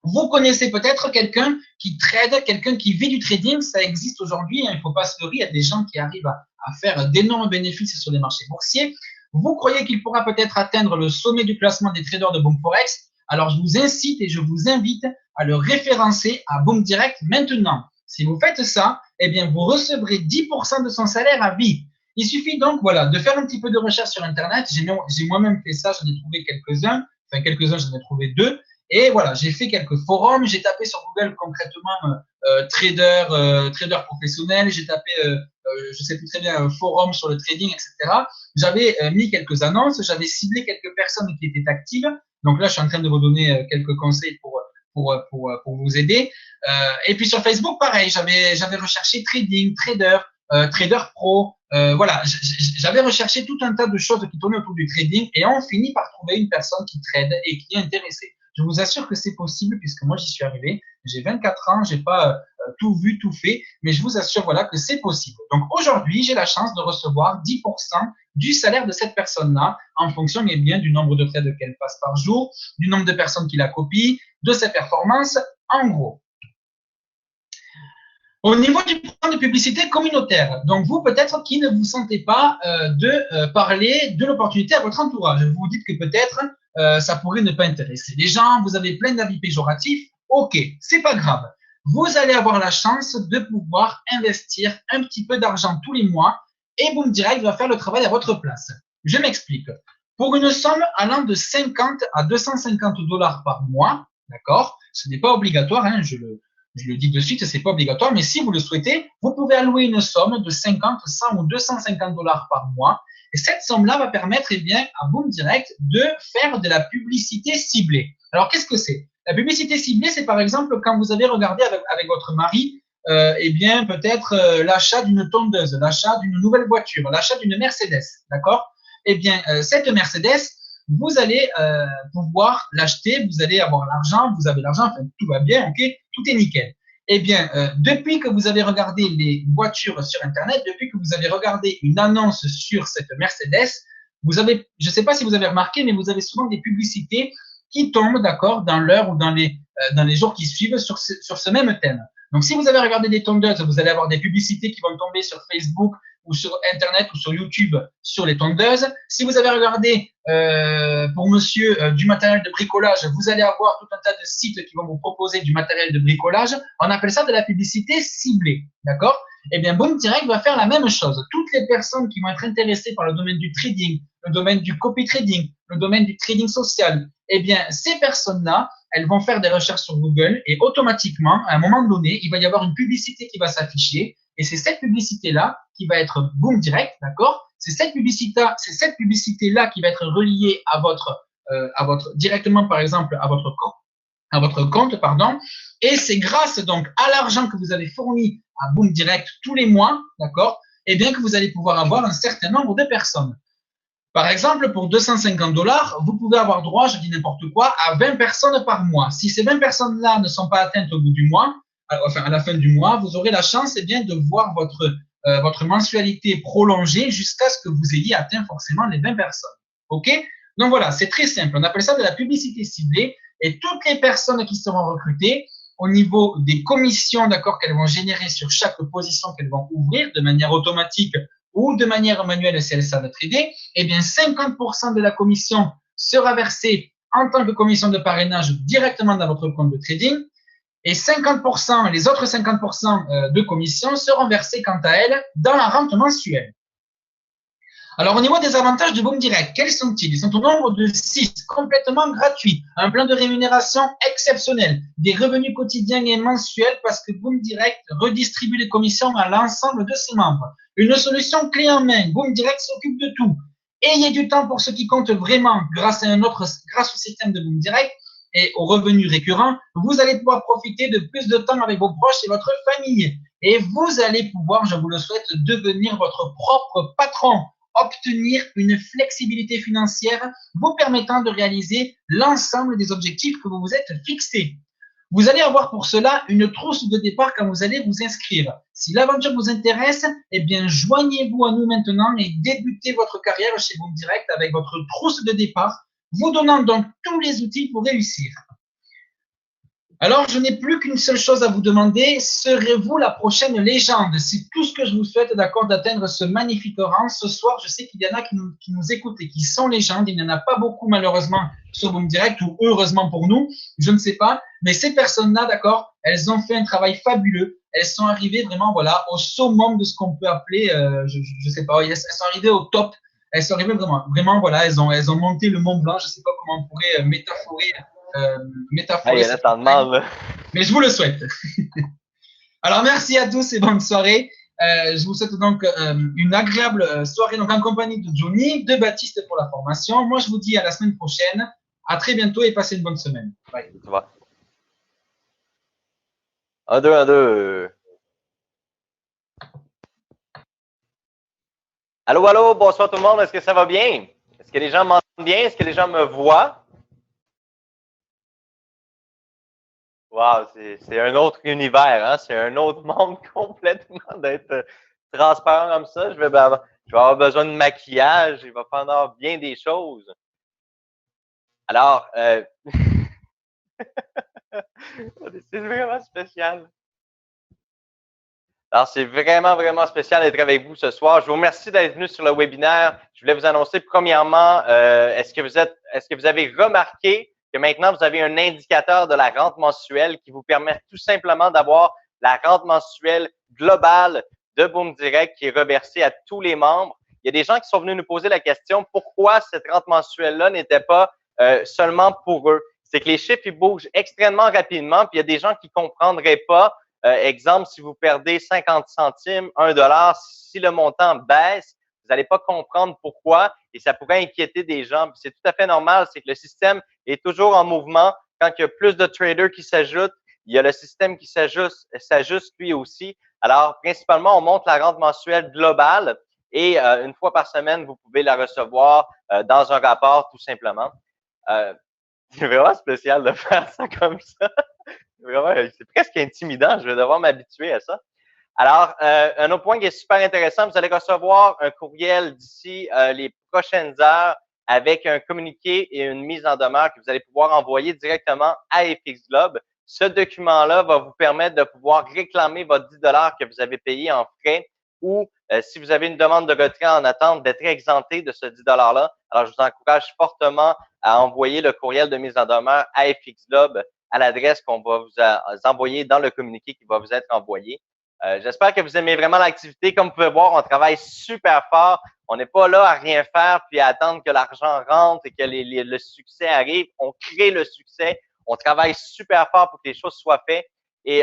Vous connaissez peut-être quelqu'un qui trade, quelqu'un qui vit du trading, ça existe aujourd'hui, il ne faut pas se leurrer, il y a des gens qui arrivent à faire d'énormes bénéfices sur les marchés boursiers. Vous croyez qu'il pourra peut-être atteindre le sommet du classement des traders de Boom Forex? Alors je vous incite et je vous invite à le référencer à Boom Direct maintenant. Si vous faites ça, eh bien vous recevrez 10% de son salaire à vie. Il suffit donc voilà, de faire un petit peu de recherche sur Internet. J'ai moi-même fait ça, j'en ai trouvé quelques-uns, j'en ai trouvé 2. Et voilà, j'ai fait quelques forums, j'ai tapé sur Google concrètement trader professionnel, j'ai tapé, je sais plus très bien, un forum sur le trading, etc. J'avais mis quelques annonces, j'avais ciblé quelques personnes qui étaient actives. Donc là, je suis en train de vous donner quelques conseils pour pour vous aider. Et puis sur Facebook, pareil, j'avais recherché trading, trader, trader pro. Voilà, j'avais recherché tout un tas de choses qui tournaient autour du trading et on finit par trouver une personne qui trade et qui est intéressée. Je vous assure que c'est possible puisque moi j'y suis arrivé. J'ai 24 ans, j'ai pas tout vu, tout fait, mais je vous assure voilà que c'est possible. Donc aujourd'hui, j'ai la chance de recevoir 10% du salaire de cette personne-là en fonction eh bien du nombre de trades qu'elle passe par jour, du nombre de personnes qui la copient, de ses performances, en gros. Au niveau du programme de publicité communautaire, donc vous peut-être qui ne vous sentez pas de parler de l'opportunité à votre entourage. Vous vous dites que peut-être ça pourrait ne pas intéresser les gens, vous avez plein d'avis péjoratifs, ok, c'est pas grave. Vous allez avoir la chance de pouvoir investir un petit peu d'argent tous les mois et Boom Direct va faire le travail à votre place. Je m'explique. Pour une somme allant de 50 à 250 $ par mois, d'accord, ce n'est pas obligatoire, hein, je le dis de suite, c'est pas obligatoire, mais si vous le souhaitez, vous pouvez allouer une somme de 50, 100 ou 250 $ par mois. Et cette somme-là va permettre, eh bien, à Boom Direct de faire de la publicité ciblée. Alors, qu'est-ce que c'est? La publicité ciblée, c'est par exemple quand vous avez regardé avec votre mari, eh bien, peut-être l'achat d'une tondeuse, l'achat d'une nouvelle voiture, l'achat d'une Mercedes, d'accord? Eh bien, cette Mercedes, vous allez pouvoir l'acheter, vous allez avoir l'argent, vous avez l'argent, enfin, tout va bien, ok, tout est nickel. Eh bien, depuis que vous avez regardé les voitures sur Internet, depuis que vous avez regardé une annonce sur cette Mercedes, vous avez, je ne sais pas si vous avez remarqué, mais vous avez souvent des publicités qui tombent, d'accord, dans l'heure ou dans les jours qui suivent sur ce même thème. Donc, si vous avez regardé des tondeuses, vous allez avoir des publicités qui vont tomber sur Facebook ou sur Internet ou sur YouTube sur les tondeuses. Si vous avez regardé pour monsieur du matériel de bricolage, vous allez avoir tout un tas de sites qui vont vous proposer du matériel de bricolage. On appelle ça de la publicité ciblée, d'accord? Eh bien, Boom Direct va faire la même chose. Toutes les personnes qui vont être intéressées par le domaine du trading, le domaine du copy trading, le domaine du trading social, eh bien, ces personnes-là, elles vont faire des recherches sur Google et automatiquement, à un moment donné, il va y avoir une publicité qui va s'afficher et c'est cette publicité-là qui va être Boom Direct, d'accord? C'est cette publicité-là qui va être reliée à votre directement, par exemple, à votre compte, pardon. Et c'est grâce donc à l'argent que vous avez fourni à Boom Direct tous les mois, d'accord? Eh bien que vous allez pouvoir avoir un certain nombre de personnes. Par exemple, pour 250 $, vous pouvez avoir droit, je dis n'importe quoi, à 20 personnes par mois. Si ces 20 personnes-là ne sont pas atteintes au bout du mois, enfin à la fin du mois, vous aurez la chance, eh bien, de voir votre mensualité prolongée jusqu'à ce que vous ayez atteint forcément les 20 personnes. OK? Donc voilà, c'est très simple. On appelle ça de la publicité ciblée et toutes les personnes qui seront recrutées au niveau des commissions, d'accord, qu'elles vont générer sur chaque position qu'elles vont ouvrir de manière automatique ou de manière manuelle si elles savent trader, eh bien 50% de la commission sera versée en tant que commission de parrainage directement dans votre compte de trading et 50%, les autres 50% de commission seront versées quant à elles dans la rente mensuelle. Alors, au niveau des avantages de Boom Direct, quels sont-ils? Ils sont au nombre de 6, complètement gratuits, un plan de rémunération exceptionnel, des revenus quotidiens et mensuels parce que Boom Direct redistribue les commissions à l'ensemble de ses membres. Une solution clé en main, Boom Direct s'occupe de tout. Ayez du temps pour ce qui compte vraiment grâce au système de Boom Direct et aux revenus récurrents, vous allez pouvoir profiter de plus de temps avec vos proches et votre famille. Et vous allez pouvoir, je vous le souhaite, devenir votre propre patron, obtenir une flexibilité financière vous permettant de réaliser l'ensemble des objectifs que vous vous êtes fixés. Vous allez avoir pour cela une trousse de départ quand vous allez vous inscrire. Si l'aventure vous intéresse, eh bien, joignez-vous à nous maintenant et débutez votre carrière chez Boom Direct avec votre trousse de départ, vous donnant donc tous les outils pour réussir. Alors, je n'ai plus qu'une seule chose à vous demander. Serez-vous la prochaine légende? C'est tout ce que je vous souhaite, d'accord, d'atteindre ce magnifique rang. Ce soir, je sais qu'il y en a qui nous écoutent et qui sont légendes. Il n'y en a pas beaucoup, malheureusement, sur Boom Direct ou heureusement pour nous. Je ne sais pas. Mais ces personnes-là, d'accord, elles ont fait un travail fabuleux. Elles sont arrivées vraiment, voilà, au summum de ce qu'on peut appeler, je sais pas, elles sont arrivées au top. Elles sont arrivées vraiment, voilà, elles ont monté le Mont Blanc. Je sais pas comment on pourrait métaphorer mais je vous le souhaite. Alors, merci à tous et bonne soirée. Je vous souhaite donc une agréable soirée donc en compagnie de Johnny, de Baptiste pour la formation. Moi, je vous dis à la semaine prochaine. À très bientôt et passez une bonne semaine. Bye.
Un, deux, un, deux. Allô, allô, bonsoir tout le monde. Est-ce que ça va bien? Est-ce que les gens m'entendent bien? Est-ce que les gens me voient? Wow, c'est un autre univers, hein? C'est un autre monde complètement d'être transparent comme ça. Je vais avoir besoin de maquillage. Il va falloir bien des choses. Alors, c'est vraiment spécial. Alors, c'est vraiment, vraiment spécial d'être avec vous ce soir. Je vous remercie d'être venu sur le webinaire. Je voulais vous annoncer premièrement, est-ce que vous avez remarqué que maintenant vous avez un indicateur de la rente mensuelle qui vous permet tout simplement d'avoir la rente mensuelle globale de Boom Direct qui est reversée à tous les membres. Il y a des gens qui sont venus nous poser la question pourquoi cette rente mensuelle-là n'était pas seulement pour eux. C'est que les chiffres ils bougent extrêmement rapidement, puis il y a des gens qui comprendraient pas. Exemple, si vous perdez 50 centimes, 1 dollar, si le montant baisse, vous n'allez pas comprendre pourquoi et ça pourrait inquiéter des gens. C'est tout à fait normal, c'est que le système est toujours en mouvement. Quand il y a plus de traders qui s'ajoutent, il y a le système qui s'ajuste lui aussi. Alors, principalement, on monte la rente mensuelle globale et une fois par semaine, vous pouvez la recevoir dans un rapport tout simplement. C'est vraiment spécial de faire ça comme ça. Vraiment, c'est presque intimidant. Je vais devoir m'habituer à ça. Alors, un autre point qui est super intéressant, vous allez recevoir un courriel d'ici les prochaines heures avec un communiqué et une mise en demeure que vous allez pouvoir envoyer directement à FX Globe. Ce document-là va vous permettre de pouvoir réclamer votre 10 $ que vous avez payé en frais ou si vous avez une demande de retrait en attente, d'être exempté de ce 10 $-là. Alors, je vous encourage fortement à envoyer le courriel de mise en demeure à FX Globe à l'adresse qu'on va vous envoyer dans le communiqué qui va vous être envoyé. J'espère que vous aimez vraiment l'activité. Comme vous pouvez voir, on travaille super fort. On n'est pas là à rien faire puis à attendre que l'argent rentre et que le succès arrive. On crée le succès. On travaille super fort pour que les choses soient faites. Et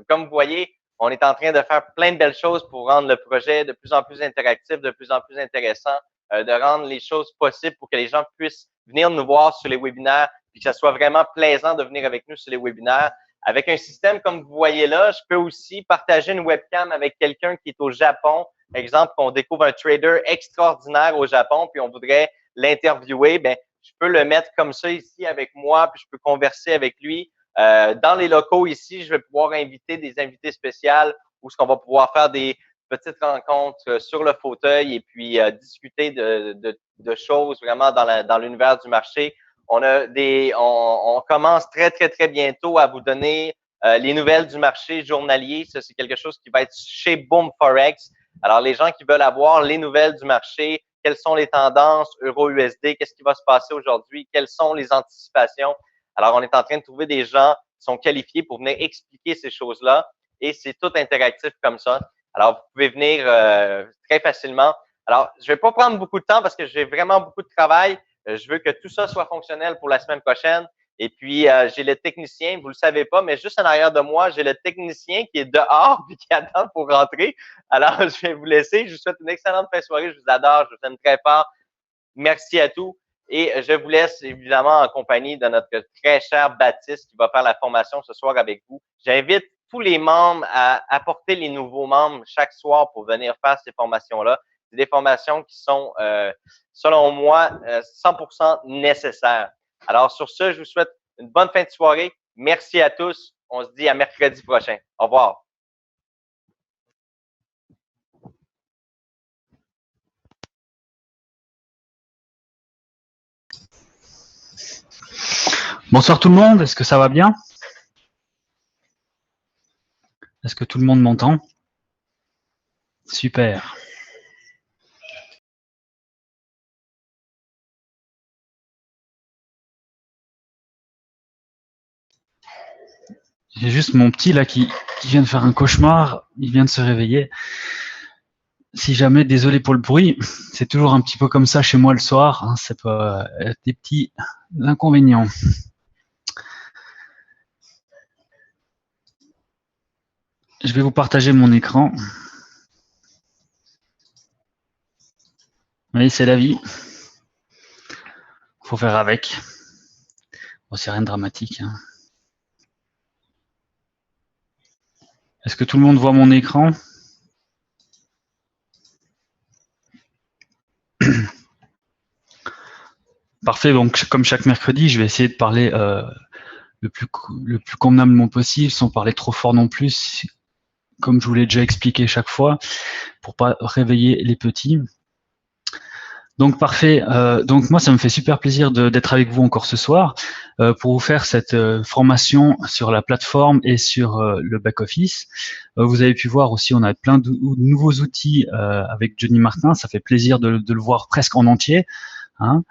comme vous voyez, on est en train de faire plein de belles choses pour rendre le projet de plus en plus interactif, de plus en plus intéressant, de rendre les choses possibles pour que les gens puissent venir nous voir sur les webinaires puis que ça soit vraiment plaisant de venir avec nous sur les webinaires. Avec un système comme vous voyez là, je peux aussi partager une webcam avec quelqu'un qui est au Japon. Exemple, qu'on découvre un trader extraordinaire au Japon, puis on voudrait l'interviewer, ben, je peux le mettre comme ça ici avec moi, puis je peux converser avec lui. Dans les locaux ici, je vais pouvoir inviter des invités spéciaux où ce qu'on va pouvoir faire des petites rencontres sur le fauteuil et puis discuter de choses vraiment dans l'univers du marché. On commence très, très, très bientôt à vous donner les nouvelles du marché journalier. Ça, c'est quelque chose qui va être chez Boom Forex. Alors, les gens qui veulent avoir les nouvelles du marché, quelles sont les tendances euro-USD, qu'est-ce qui va se passer aujourd'hui, quelles sont les anticipations. Alors, on est en train de trouver des gens qui sont qualifiés pour venir expliquer ces choses-là et c'est tout interactif comme ça. Alors, vous pouvez venir très facilement. Alors, je vais pas prendre beaucoup de temps parce que j'ai vraiment beaucoup de travail. Je veux que tout ça soit fonctionnel pour la semaine prochaine. Et puis, j'ai le technicien, vous le savez pas, mais juste en arrière de moi, j'ai le technicien qui est dehors et qui attend pour rentrer. Alors, je vais vous laisser. Je vous souhaite une excellente fin de soirée. Je vous adore. Je vous aime très fort. Merci à tous. Et je vous laisse évidemment en compagnie de notre très cher Baptiste qui va faire la formation ce soir avec vous. J'invite tous les membres à apporter les nouveaux membres chaque soir pour venir faire ces formations-là. C'est des formations qui sont, selon moi, 100% nécessaires. Alors, sur ce, je vous souhaite une bonne fin de soirée. Merci à tous. On se dit à mercredi prochain. Au revoir.
Bonsoir tout le monde, est-ce que ça va bien? Est-ce que tout le monde m'entend? Super. J'ai juste mon petit là qui vient de faire un cauchemar, il vient de se réveiller. Si jamais, désolé pour le bruit, c'est toujours un petit peu comme ça chez moi le soir, hein, ça peut être des petits inconvénients. Je vais vous partager mon écran. Oui, c'est la vie. Faut faire avec. Bon, c'est rien de dramatique, hein. Est-ce que tout le monde voit mon écran? Parfait, donc comme chaque mercredi, je vais essayer de parler le plus convenablement possible, sans parler trop fort non plus, comme je vous l'ai déjà expliqué chaque fois, pour pas réveiller les petits. Donc parfait, donc moi ça me fait super plaisir d'être avec vous encore ce soir pour vous faire cette formation sur la plateforme et sur le back-office. Vous avez pu voir aussi, on a plein de nouveaux outils avec Johnny Martin, ça fait plaisir de le voir presque en entier. Hein.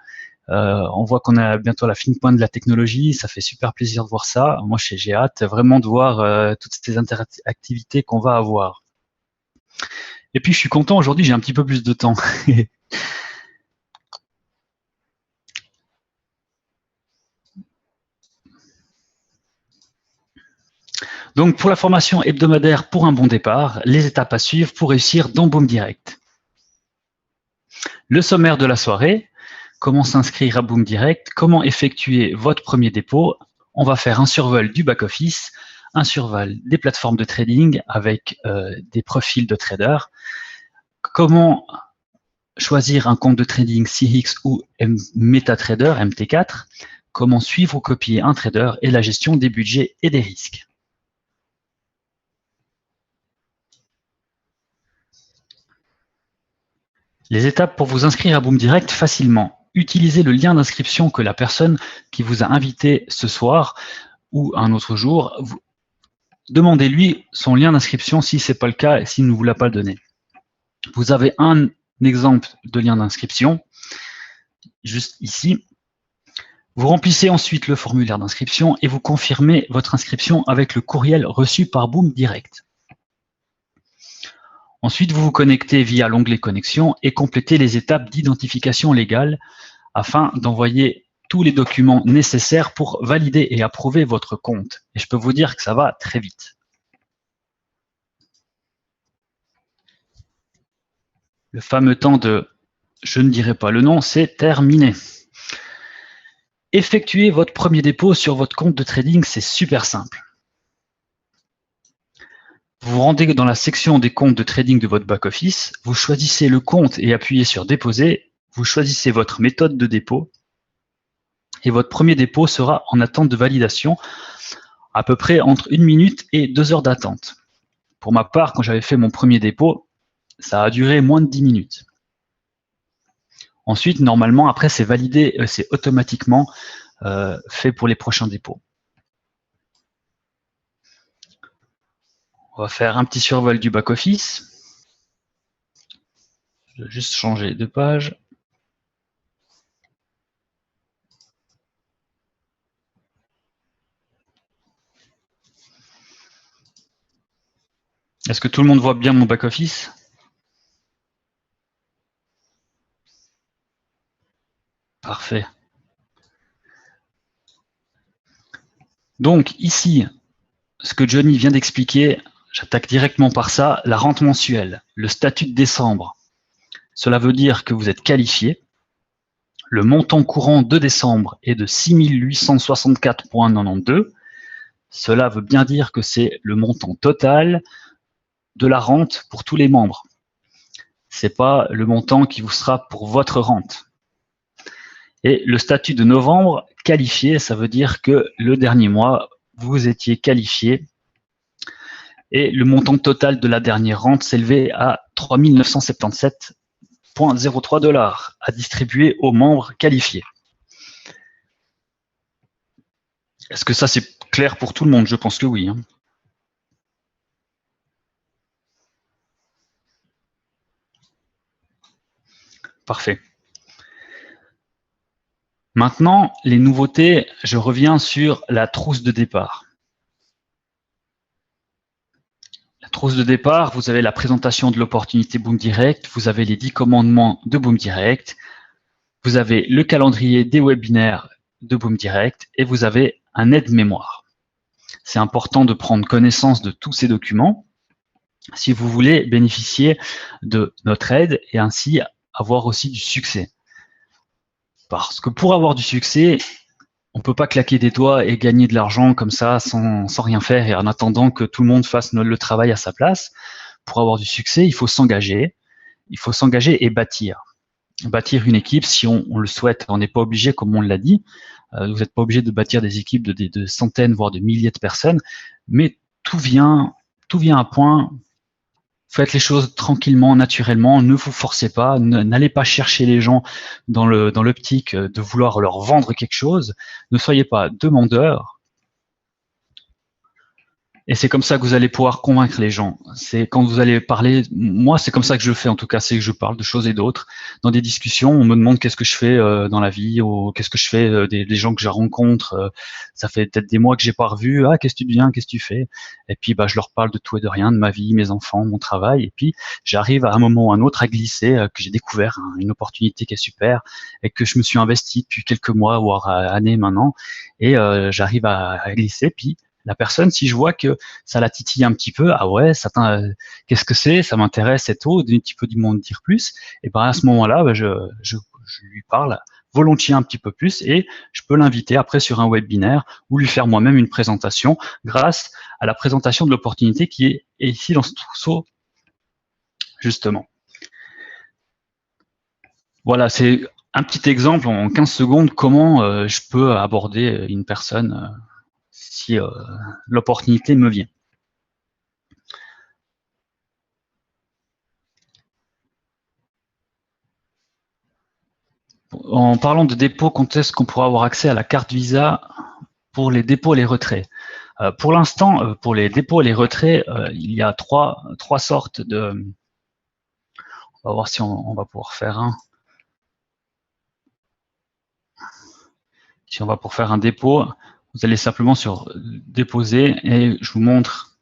On voit qu'on a bientôt la fine pointe de la technologie, ça fait super plaisir de voir ça. Moi j'ai hâte vraiment de voir toutes ces interactivités qu'on va avoir. Et puis je suis content, aujourd'hui j'ai un petit peu plus de temps. Donc, pour la formation hebdomadaire pour un bon départ, les étapes à suivre pour réussir dans Boom Direct. Le sommaire de la soirée, comment s'inscrire à Boom Direct, comment effectuer votre premier dépôt. On va faire un survol du back-office, un survol des plateformes de trading avec des profils de traders, comment choisir un compte de trading CX ou MetaTrader, MT4, comment suivre ou copier un trader et la gestion des budgets et des risques. Les étapes pour vous inscrire à Boom Direct facilement. Utilisez le lien d'inscription que la personne qui vous a invité ce soir ou un autre jour, demandez-lui son lien d'inscription si ce n'est pas le cas et s'il ne vous l'a pas donné. Vous avez un exemple de lien d'inscription, juste ici. Vous remplissez ensuite le formulaire d'inscription et vous confirmez votre inscription avec le courriel reçu par Boom Direct. Ensuite, vous vous connectez via l'onglet Connexion et complétez les étapes d'identification légale afin d'envoyer tous les documents nécessaires pour valider et approuver votre compte. Et je peux vous dire que ça va très vite. Le fameux temps de « je ne dirai pas le nom », c'est terminé. Effectuer votre premier dépôt sur votre compte de trading, c'est super simple. Vous vous rendez dans la section des comptes de trading de votre back-office, vous choisissez le compte et appuyez sur « Déposer », vous choisissez votre méthode de dépôt et votre premier dépôt sera en attente de validation, à peu près entre 1 minute et 2 heures d'attente. Pour ma part, quand j'avais fait mon premier dépôt, ça a duré moins de 10 minutes. Ensuite, normalement, après, c'est validé, c'est automatiquement fait pour les prochains dépôts. On va faire un petit survol du back-office. Je vais juste changer de page. Est-ce que tout le monde voit bien mon back-office? Parfait. Donc ici, ce que Johnny vient d'expliquer, j'attaque directement par ça, la rente mensuelle, le statut de décembre. Cela veut dire que vous êtes qualifié. Le montant courant de décembre est de 6 864,92. Cela veut bien dire que c'est le montant total de la rente pour tous les membres. Ce n'est pas le montant qui vous sera pour votre rente. Et le statut de novembre, qualifié, ça veut dire que le dernier mois, vous étiez qualifié et le montant total de la dernière rente s'élevait à 3 977,03 $ à distribuer aux membres qualifiés. Est-ce que ça c'est clair pour tout le monde? Je pense que oui. Parfait. Maintenant, les nouveautés, je reviens sur la trousse de départ. La trousse de départ, vous avez la présentation de l'opportunité Boom Direct, vous avez les 10 commandements de Boom Direct, vous avez le calendrier des webinaires de Boom Direct et vous avez un aide-mémoire. C'est important de prendre connaissance de tous ces documents si vous voulez bénéficier de notre aide et ainsi avoir aussi du succès. Parce que pour avoir du succès, on peut pas claquer des doigts et gagner de l'argent comme ça sans rien faire et en attendant que tout le monde fasse le travail à sa place. Pour avoir du succès, il faut s'engager. Il faut s'engager et bâtir. Bâtir une équipe si on le souhaite. On n'est pas obligé, comme on l'a dit, vous n'êtes pas obligé de bâtir des équipes de centaines, voire de milliers de personnes, mais tout vient à point. Faites les choses tranquillement, naturellement, ne vous forcez pas, n'allez pas chercher les gens dans l'optique de vouloir leur vendre quelque chose, ne soyez pas demandeurs. Et c'est comme ça que vous allez pouvoir convaincre les gens. C'est quand vous allez parler, moi c'est comme ça que je le fais en tout cas, c'est que je parle de choses et d'autres. Dans des discussions, on me demande qu'est-ce que je fais dans la vie, ou qu'est-ce que je fais des gens que je rencontre. Ça fait peut-être des mois que j'ai pas revu. Ah, qu'est-ce que tu deviens, qu'est-ce que tu fais? Et puis je leur parle de tout et de rien, de ma vie, mes enfants, mon travail. Et puis j'arrive à un moment ou à un autre à glisser que j'ai découvert une opportunité qui est super et que je me suis investi depuis quelques mois voire années maintenant. Et j'arrive à glisser. Puis la personne, si je vois que ça la titille un petit peu, ah ouais, qu'est-ce que c'est, ça m'intéresse et tout, un petit peu m'en dire plus, et ben à ce moment-là, je lui parle volontiers un petit peu plus et je peux l'inviter après sur un webinaire ou lui faire moi-même une présentation grâce à la présentation de l'opportunité qui est ici dans ce trousseau, justement. Voilà, c'est un petit exemple en 15 secondes comment je peux aborder une personne si l'opportunité me vient. En parlant de dépôt, quand est-ce qu'on pourra avoir accès à la carte Visa pour les dépôts et les retraits? Pour l'instant, pour les dépôts et les retraits, il y a trois sortes de... On va voir si on va pouvoir faire un. Si on va pour faire un dépôt, vous allez simplement sur déposer et je vous montre.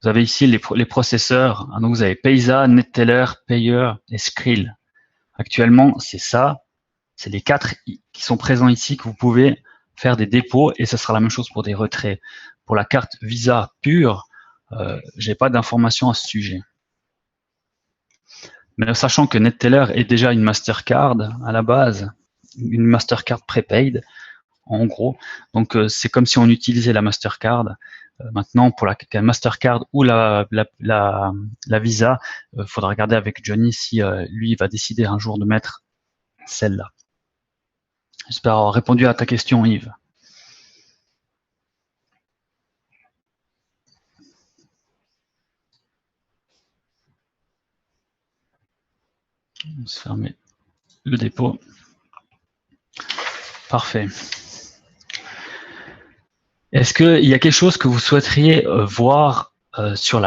Vous avez ici les processeurs. Donc vous avez Paysa, NetTeller, Payer et Skrill. Actuellement, c'est ça. C'est les 4 qui sont présents ici que vous pouvez faire des dépôts et ce sera la même chose pour des retraits. Pour la carte Visa pure, j'ai pas d'informations à ce sujet. Mais sachant que NetTeller est déjà une Mastercard à la base, une Mastercard prepaid, en gros. Donc c'est comme si on utilisait la Mastercard. Maintenant, pour la Mastercard ou la Visa, il faudra regarder avec Johnny si lui va décider un jour de mettre celle-là. J'espère avoir répondu à ta question, Yves. On va se fermer le dépôt. Parfait. Est-ce qu'il y a quelque chose que vous souhaiteriez voir sur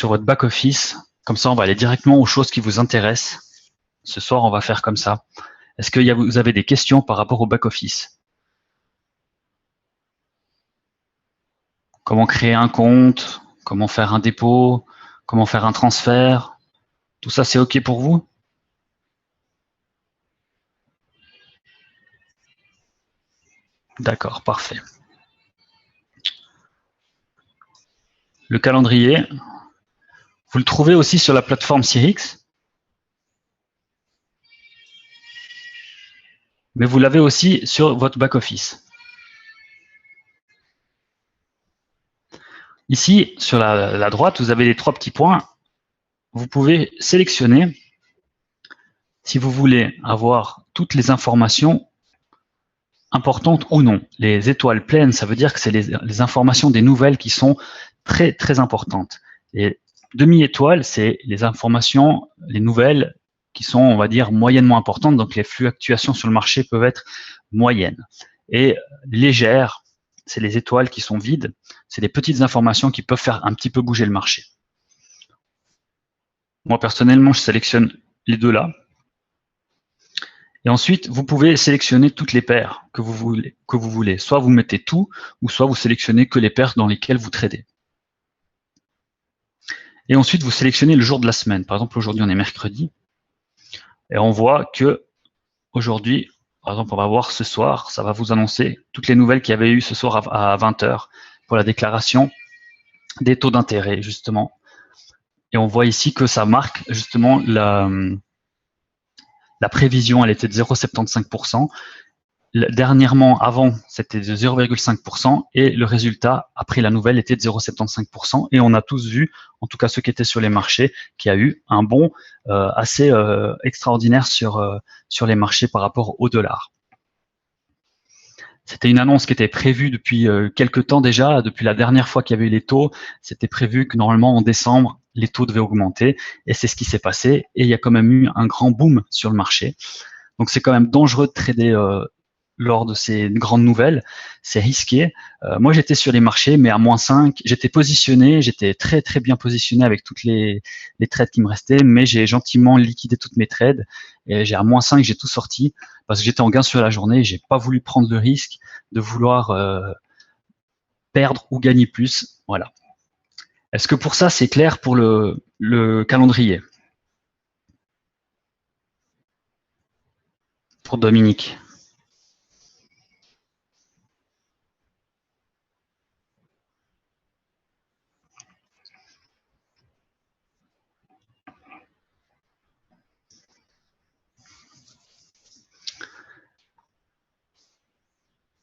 votre back-office? Comme ça, on va aller directement aux choses qui vous intéressent. Ce soir, on va faire comme ça. Est-ce que vous avez des questions par rapport au back-office? Comment créer un compte? Comment faire un dépôt? Comment faire un transfert? Tout ça, c'est OK pour vous? D'accord, parfait. Le calendrier, vous le trouvez aussi sur la plateforme Sirix, mais vous l'avez aussi sur votre back-office. Ici, sur la droite, vous avez les 3 petits points. Vous pouvez sélectionner si vous voulez avoir toutes les informations importantes ou non. Les étoiles pleines, ça veut dire que c'est les informations des nouvelles qui sont très, très importantes. Et demi-étoiles, c'est les informations, les nouvelles qui sont, on va dire, moyennement importantes. Donc, les fluctuations sur le marché peuvent être moyennes. Et légères, c'est les étoiles qui sont vides. C'est des petites informations qui peuvent faire un petit peu bouger le marché. Moi, personnellement, je sélectionne les deux là. Et ensuite, vous pouvez sélectionner toutes les paires que vous voulez. Soit vous mettez tout, ou soit vous sélectionnez que les paires dans lesquelles vous tradez. Et ensuite, vous sélectionnez le jour de la semaine. Par exemple, aujourd'hui, on est mercredi. Et on voit que aujourd'hui, par exemple, on va voir ce soir, ça va vous annoncer toutes les nouvelles qu'il y avait eu ce soir à 20 h pour la déclaration des taux d'intérêt, justement. Et on voit ici que ça marque justement la prévision, elle était de 0,75%. Dernièrement, avant, c'était de 0,5% et le résultat, après la nouvelle, était de 0,75%. Et on a tous vu, en tout cas ceux qui étaient sur les marchés, qu'il y a eu un bond assez extraordinaire sur les marchés par rapport au dollar. C'était une annonce qui était prévue depuis quelques temps déjà, depuis la dernière fois qu'il y avait eu les taux. C'était prévu que normalement en décembre, les taux devaient augmenter et c'est ce qui s'est passé. Et il y a quand même eu un grand boom sur le marché. Donc c'est quand même dangereux de trader lors de ces grandes nouvelles, c'est risqué. Moi, j'étais sur les marchés, mais à -5, j'étais positionné, j'étais très très bien positionné avec toutes les trades qui me restaient, mais j'ai gentiment liquidé toutes mes trades et j'ai à -5, j'ai tout sorti parce que j'étais en gain sur la journée. J'ai pas voulu prendre le risque de vouloir perdre ou gagner plus. Voilà. Est-ce que pour ça, c'est clair pour le calendrier? Pour Dominique.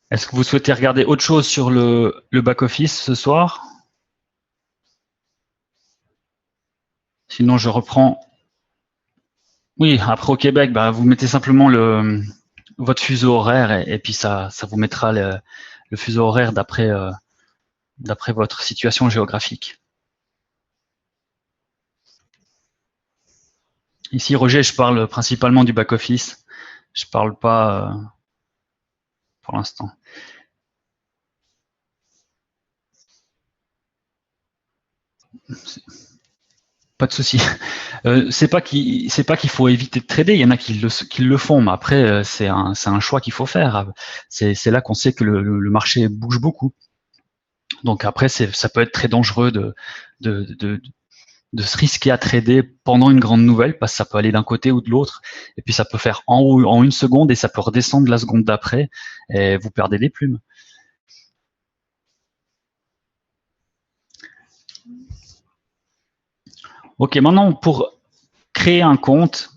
Est-ce que vous souhaitez regarder autre chose sur le back-office ce soir? Sinon, je reprends. Oui, après au Québec, bah, vous mettez simplement votre fuseau horaire et puis ça vous mettra le fuseau horaire d'après votre situation géographique. Ici, Roger, je parle principalement du back-office. Je parle pas pour l'instant. Pas de souci. C'est pas qu'il faut éviter de trader. Il y en a qui le font, mais après c'est un choix qu'il faut faire. C'est là qu'on sait que le marché bouge beaucoup. Donc après ça peut être très dangereux de se risquer à trader pendant une grande nouvelle parce que ça peut aller d'un côté ou de l'autre et puis ça peut faire en haut en une seconde et ça peut redescendre la seconde d'après et vous perdez des plumes. Ok, maintenant pour créer un compte,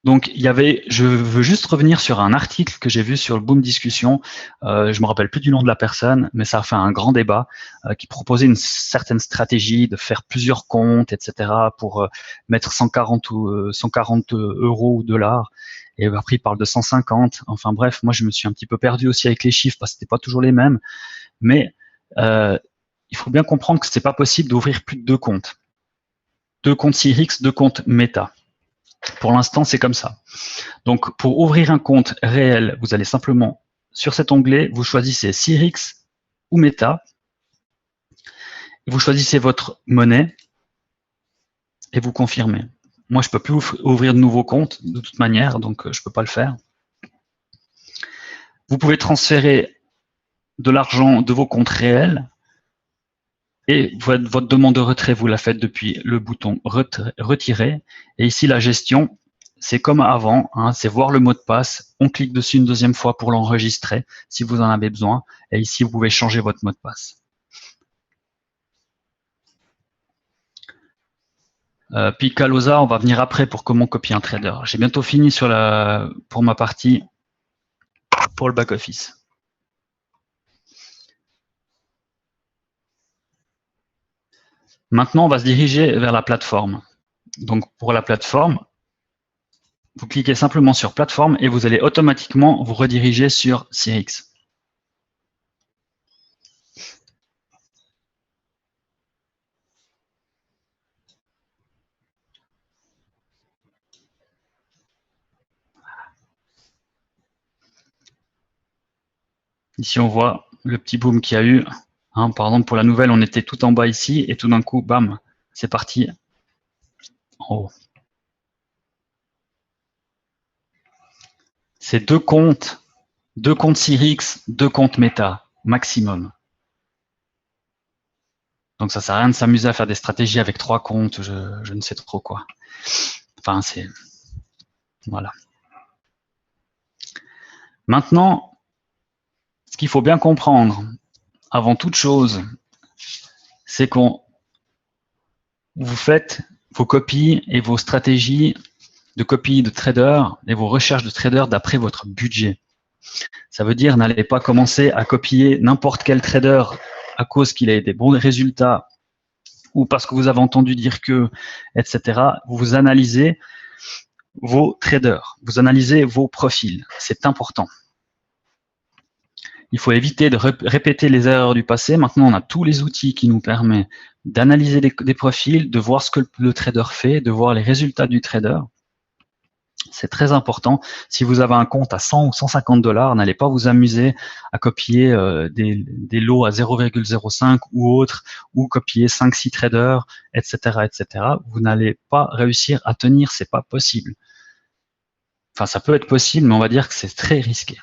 donc je veux juste revenir sur un article que j'ai vu sur le Boom Discussion. Je me rappelle plus du nom de la personne, mais ça a fait un grand débat qui proposait une certaine stratégie de faire plusieurs comptes, etc. pour mettre 140 euros ou dollars. Et après, il parle de 150. Enfin bref, moi je me suis un petit peu perdu aussi avec les chiffres parce que c'était pas toujours les mêmes. Mais il faut bien comprendre que c'est pas possible d'ouvrir plus de 2 comptes. 2 comptes Cyrix, 2 comptes Meta. Pour l'instant, c'est comme ça. Donc, pour ouvrir un compte réel, vous allez simplement, sur cet onglet, vous choisissez Cyrix ou Meta. Vous choisissez votre monnaie et vous confirmez. Moi, je ne peux plus ouvrir de nouveaux comptes de toute manière, donc je ne peux pas le faire. Vous pouvez transférer de l'argent de vos comptes réels et votre demande de retrait, vous la faites depuis le bouton retirer. Et ici, la gestion, c'est comme avant, hein, c'est voir le mot de passe. On clique dessus une deuxième fois pour l'enregistrer si vous en avez besoin. Et ici, vous pouvez changer votre mot de passe. Puis Calosa, on va venir après pour comment copier un trader. J'ai bientôt fini pour ma partie pour le back-office. Maintenant, on va se diriger vers la plateforme. Donc, pour la plateforme, vous cliquez simplement sur plateforme et vous allez automatiquement vous rediriger sur Cyrix. Ici, on voit le petit boom qu'il y a eu. Hein, par exemple, pour la nouvelle, on était tout en bas ici et tout d'un coup, bam, c'est parti en haut. C'est 2 comptes Cyrix, 2 comptes Meta, maximum. Donc ça sert à rien de s'amuser à faire des stratégies avec 3 comptes, je ne sais trop quoi. Enfin, c'est... Voilà. Maintenant, ce qu'il faut bien comprendre, avant toute chose, c'est vous faites vos copies et vos stratégies de copies de traders et vos recherches de traders d'après votre budget. Ça veut dire n'allez pas commencer à copier n'importe quel trader à cause qu'il ait des bons résultats ou parce que vous avez entendu dire que, etc. Vous analysez vos traders, vous analysez vos profils. C'est important. Il faut éviter de répéter les erreurs du passé. Maintenant, on a tous les outils qui nous permettent d'analyser des profils, de voir ce que le trader fait, de voir les résultats du trader. C'est très important. Si vous avez un compte à 100 ou 150 $, n'allez pas vous amuser à copier des lots à 0,05 ou autres, ou copier 5-6 traders, etc., etc. Vous n'allez pas réussir à tenir, c'est pas possible. Enfin, ça peut être possible, mais on va dire que c'est très risqué.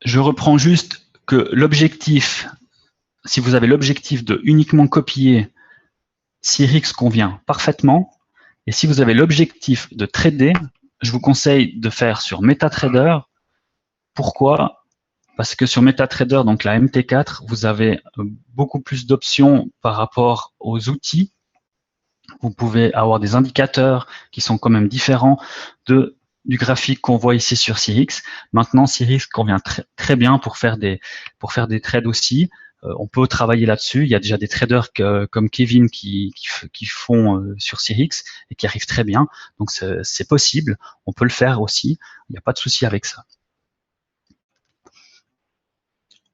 Je reprends juste que l'objectif, si vous avez l'objectif de uniquement copier, Cyrix convient parfaitement. Et si vous avez l'objectif de trader, je vous conseille de faire sur MetaTrader. Pourquoi? Parce que sur MetaTrader, donc la MT4, vous avez beaucoup plus d'options par rapport aux outils. Vous pouvez avoir des indicateurs qui sont quand même différents du graphique qu'on voit ici sur Cyrix. Maintenant, Cyrix convient très bien pour faire des trades aussi. On peut travailler là-dessus. Il y a déjà des traders comme Kevin qui font sur Cyrix et qui arrivent très bien. Donc, c'est possible. On peut le faire aussi. Il n'y a pas de souci avec ça.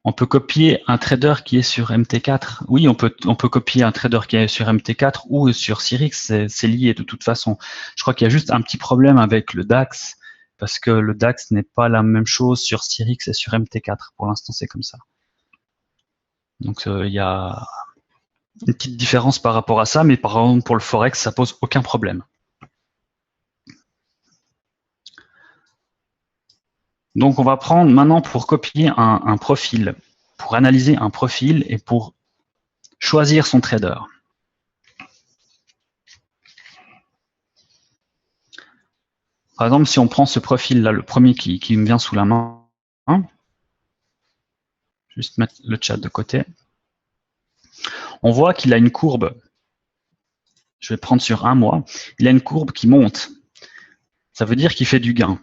On peut copier un trader qui est sur MT4. Oui, on peut copier un trader qui est sur MT4 ou sur Cyrix. C'est lié de toute façon. Je crois qu'il y a juste un petit problème avec le DAX parce que le DAX n'est pas la même chose sur Cyrix et sur MT4. Pour l'instant, c'est comme ça. Donc, il y a une petite différence par rapport à ça, mais par exemple, pour le Forex, ça pose aucun problème. Donc, on va prendre maintenant pour copier un profil, pour analyser un profil et pour choisir son trader. Par exemple, si on prend ce profil-là, le premier qui me vient sous la main, juste mettre le chat de côté, on voit qu'il a une courbe. Je vais prendre sur un mois. Il a une courbe qui monte. Ça veut dire qu'il fait du gain.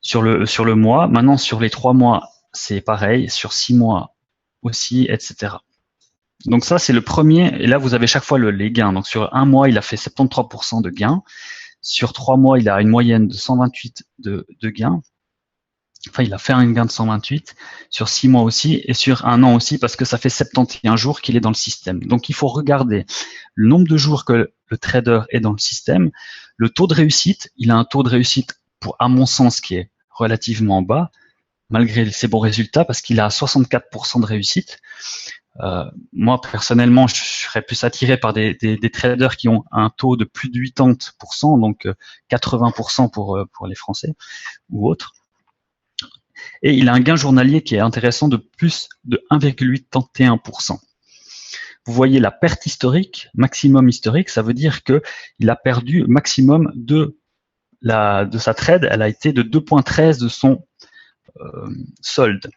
Sur le mois, maintenant sur les 3 mois, c'est pareil, sur 6 mois aussi, etc. Donc ça, c'est le premier, et là, vous avez chaque fois les gains. Donc sur un mois, il a fait 73% de gains. Sur 3 mois, il a une moyenne de 128 de gains. Enfin, il a fait un gain de 128. Sur 6 mois aussi, et sur un an aussi, parce que ça fait 71 jours qu'il est dans le système. Donc il faut regarder le nombre de jours que le trader est dans le système. Le taux de réussite, il a un taux de réussite à mon sens, qui est relativement bas, malgré ses bons résultats, parce qu'il a 64% de réussite. Moi, personnellement, je serais plus attiré par des traders qui ont un taux de plus de 80%, donc 80% pour les Français ou autres. Et il a un gain journalier qui est intéressant de plus de 1,81%. Vous voyez la perte historique, maximum historique, ça veut dire qu'il a perdu maximum de sa trade, elle a été de 2,13 de son solde.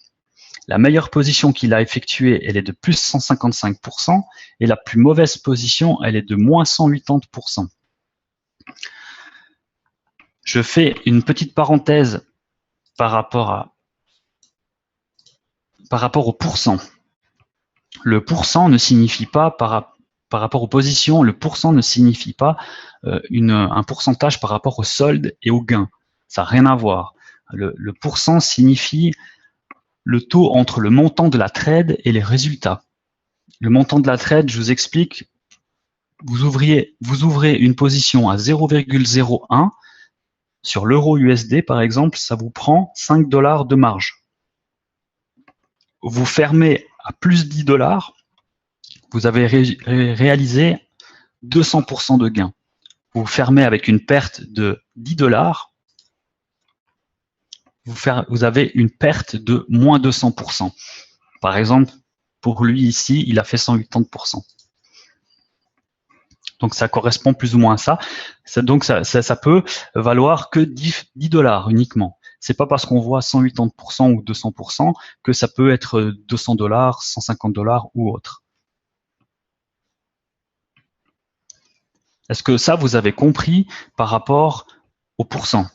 La meilleure position qu'il a effectuée, elle est de plus 155%, et la plus mauvaise position, elle est de moins 180%. Je fais une petite parenthèse par rapport au pourcent. Le pourcent ne signifie pas par rapport aux positions, le pourcent ne signifie pas un pourcentage par rapport au solde et au gain. Ça n'a rien à voir. Le pourcent signifie le taux entre le montant de la trade et les résultats. Le montant de la trade, je vous explique, vous ouvrez une position à 0,01 sur l'euro USD, par exemple, ça vous prend 5 $ de marge. Vous fermez à plus 10 $, vous avez réalisé 200% de gain. Vous fermez avec une perte de 10 $, vous avez une perte de moins 200%. Par exemple, pour lui ici, il a fait 180%. Donc ça correspond plus ou moins à ça. Donc ça peut valoir que 10 $ uniquement. C'est pas parce qu'on voit 180% ou 200% que ça peut être $200, $150 ou autre. Est-ce que ça, vous avez compris par rapport au pourcent?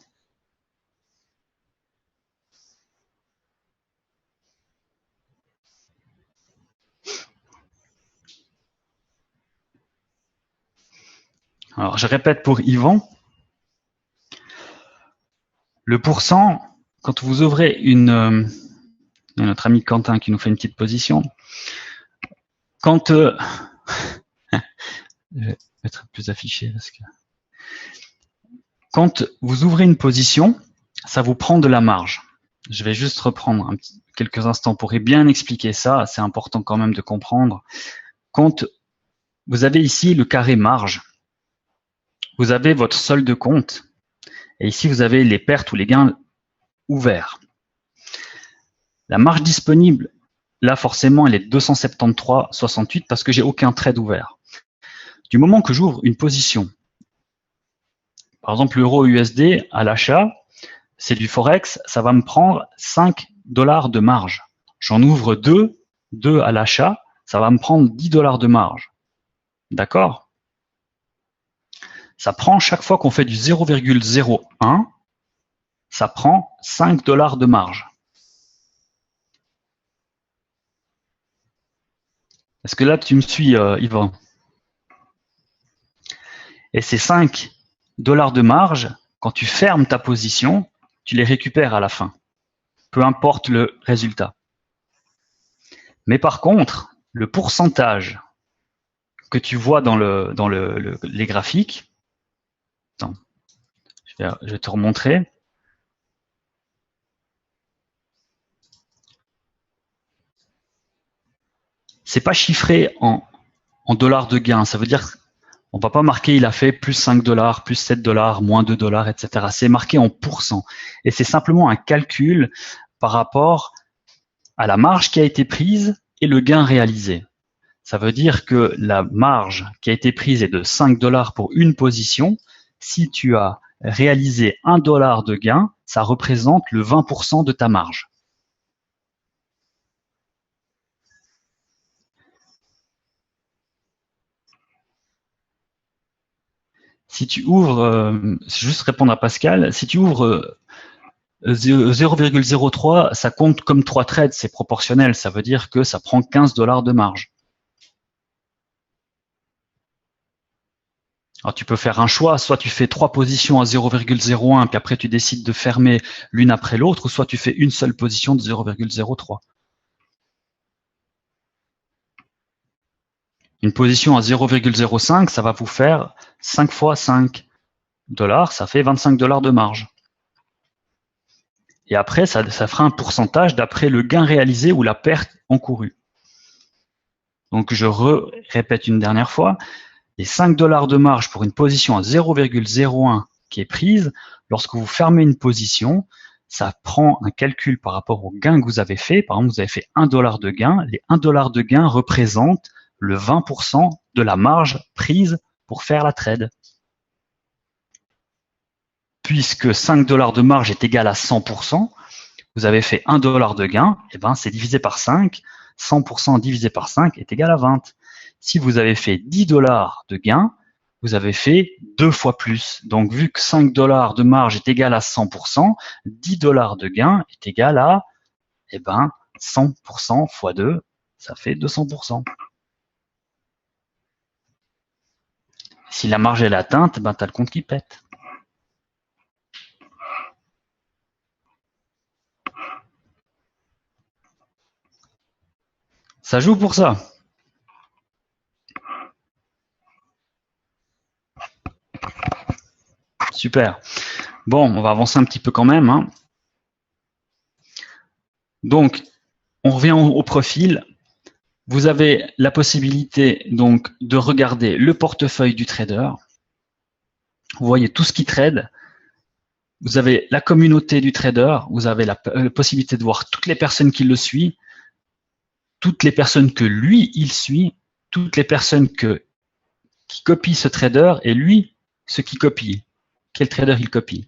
Alors, je répète pour Yvan. Le pourcent, quand vous ouvrez une... il y a notre ami Quentin qui nous fait une petite position. Quand... je vais être plus affiché parce que... Quand vous ouvrez une position, ça vous prend de la marge. Je vais juste reprendre quelques instants pour bien expliquer ça. C'est important quand même de comprendre. Quand vous avez ici le carré marge, vous avez votre solde de compte. Et ici, vous avez les pertes ou les gains ouverts. La marge disponible, là, forcément, elle est 273,68 parce que j'ai aucun trade ouvert. Du moment que j'ouvre une position, par exemple, l'euro USD à l'achat, c'est du Forex, ça va me prendre $5 de marge. J'en ouvre 2 à l'achat, ça va me prendre $10 de marge. D'accord? Ça prend, chaque fois qu'on fait du 0,01, ça prend $5 de marge. Est-ce que là, tu me suis, Yvan? Et ces $5 de marge, quand tu fermes ta position, tu les récupères à la fin, peu importe le résultat. Mais par contre, le pourcentage que tu vois dans les graphiques, attends, je vais te remontrer. C'est pas chiffré en dollars de gain. Ça veut dire on va pas marquer il a fait plus $5, plus $7, moins $2, etc. C'est marqué en pourcent. Et c'est simplement un calcul par rapport à la marge qui a été prise et le gain réalisé. Ça veut dire que la marge qui a été prise est de $5 pour une position. Si tu as réalisé $1 de gain, ça représente le 20% de ta marge. Si tu ouvres, juste répondre à Pascal, si tu ouvres 0,03, ça compte comme 3 trades, c'est proportionnel, ça veut dire que ça prend $15 de marge. Alors tu peux faire un choix, soit tu fais 3 positions à 0,01, puis après tu décides de fermer l'une après l'autre, ou soit tu fais une seule position de 0,03. Une position à 0,05, ça va vous faire 5 fois $5, ça fait $25 de marge. Et après, ça fera un pourcentage d'après le gain réalisé ou la perte encourue. Donc je répète une dernière fois, les $5 de marge pour une position à 0,01 qui est prise, lorsque vous fermez une position, ça prend un calcul par rapport au gain que vous avez fait. Par exemple, vous avez fait $1 de gain. Les $1 de gain représentent le 20% de la marge prise pour faire la trade. Puisque $5 de marge est égal à 100%, vous avez fait $1 de gain, et ben c'est divisé par 5. 100% divisé par 5 est égal à 20. Si vous avez fait $10 de gain, vous avez fait 2 fois plus. Donc, vu que $5 de marge est égal à 100%, $10 de gain est égal à 100% fois 2, ça fait 200%. Si la marge est atteinte, tu as le compte qui pète. Ça joue pour ça. Super. Bon, on va avancer un petit peu quand même. Hein. Donc, on revient au profil. Vous avez la possibilité donc de regarder le portefeuille du trader. Vous voyez tout ce qui trade. Vous avez la communauté du trader. Vous avez la possibilité de voir toutes les personnes qui le suivent, toutes les personnes que lui, il suit, toutes les personnes qui copient ce trader et lui, ce qui copie. Quel trader il copie.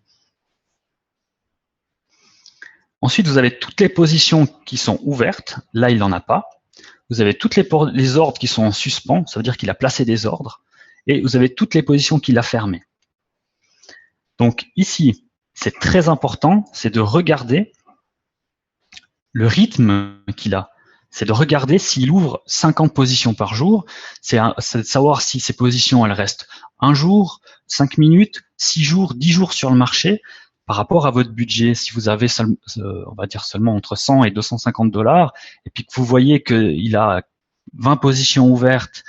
Ensuite, vous avez toutes les positions qui sont ouvertes. Là, il n'en a pas. Vous avez toutes les ordres qui sont en suspens. Ça veut dire qu'il a placé des ordres. Et vous avez toutes les positions qu'il a fermées. Donc ici, c'est très important, c'est de regarder le rythme qu'il a. C'est de regarder s'il ouvre 50 positions par jour. C'est de savoir si ces positions, elles restent un jour, 5 minutes, 6 jours, 10 jours sur le marché par rapport à votre budget. Si vous avez, on va dire seulement entre 100 et 250 $, et puis que vous voyez qu'il a 20 positions ouvertes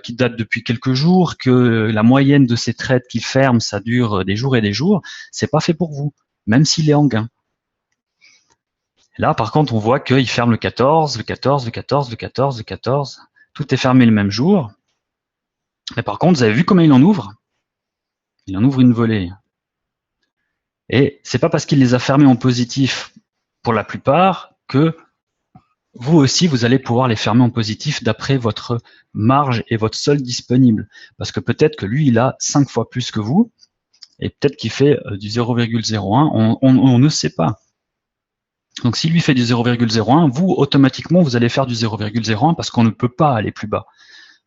qui datent depuis quelques jours, que la moyenne de ces trades qu'il ferme, ça dure des jours et des jours, c'est pas fait pour vous, même s'il est en gain. Là, par contre, on voit qu'il ferme le 14, le 14, le 14, le 14, le 14. Tout est fermé le même jour. Mais par contre, vous avez vu comment il en ouvre? Il en ouvre une volée. Et c'est pas parce qu'il les a fermés en positif pour la plupart que vous aussi, vous allez pouvoir les fermer en positif d'après votre marge et votre solde disponible. Parce que peut-être que lui, il a 5 fois plus que vous, et peut-être qu'il fait du 0,01, on ne sait pas. Donc si lui fait du 0,01, vous, automatiquement, vous allez faire du 0,01 parce qu'on ne peut pas aller plus bas.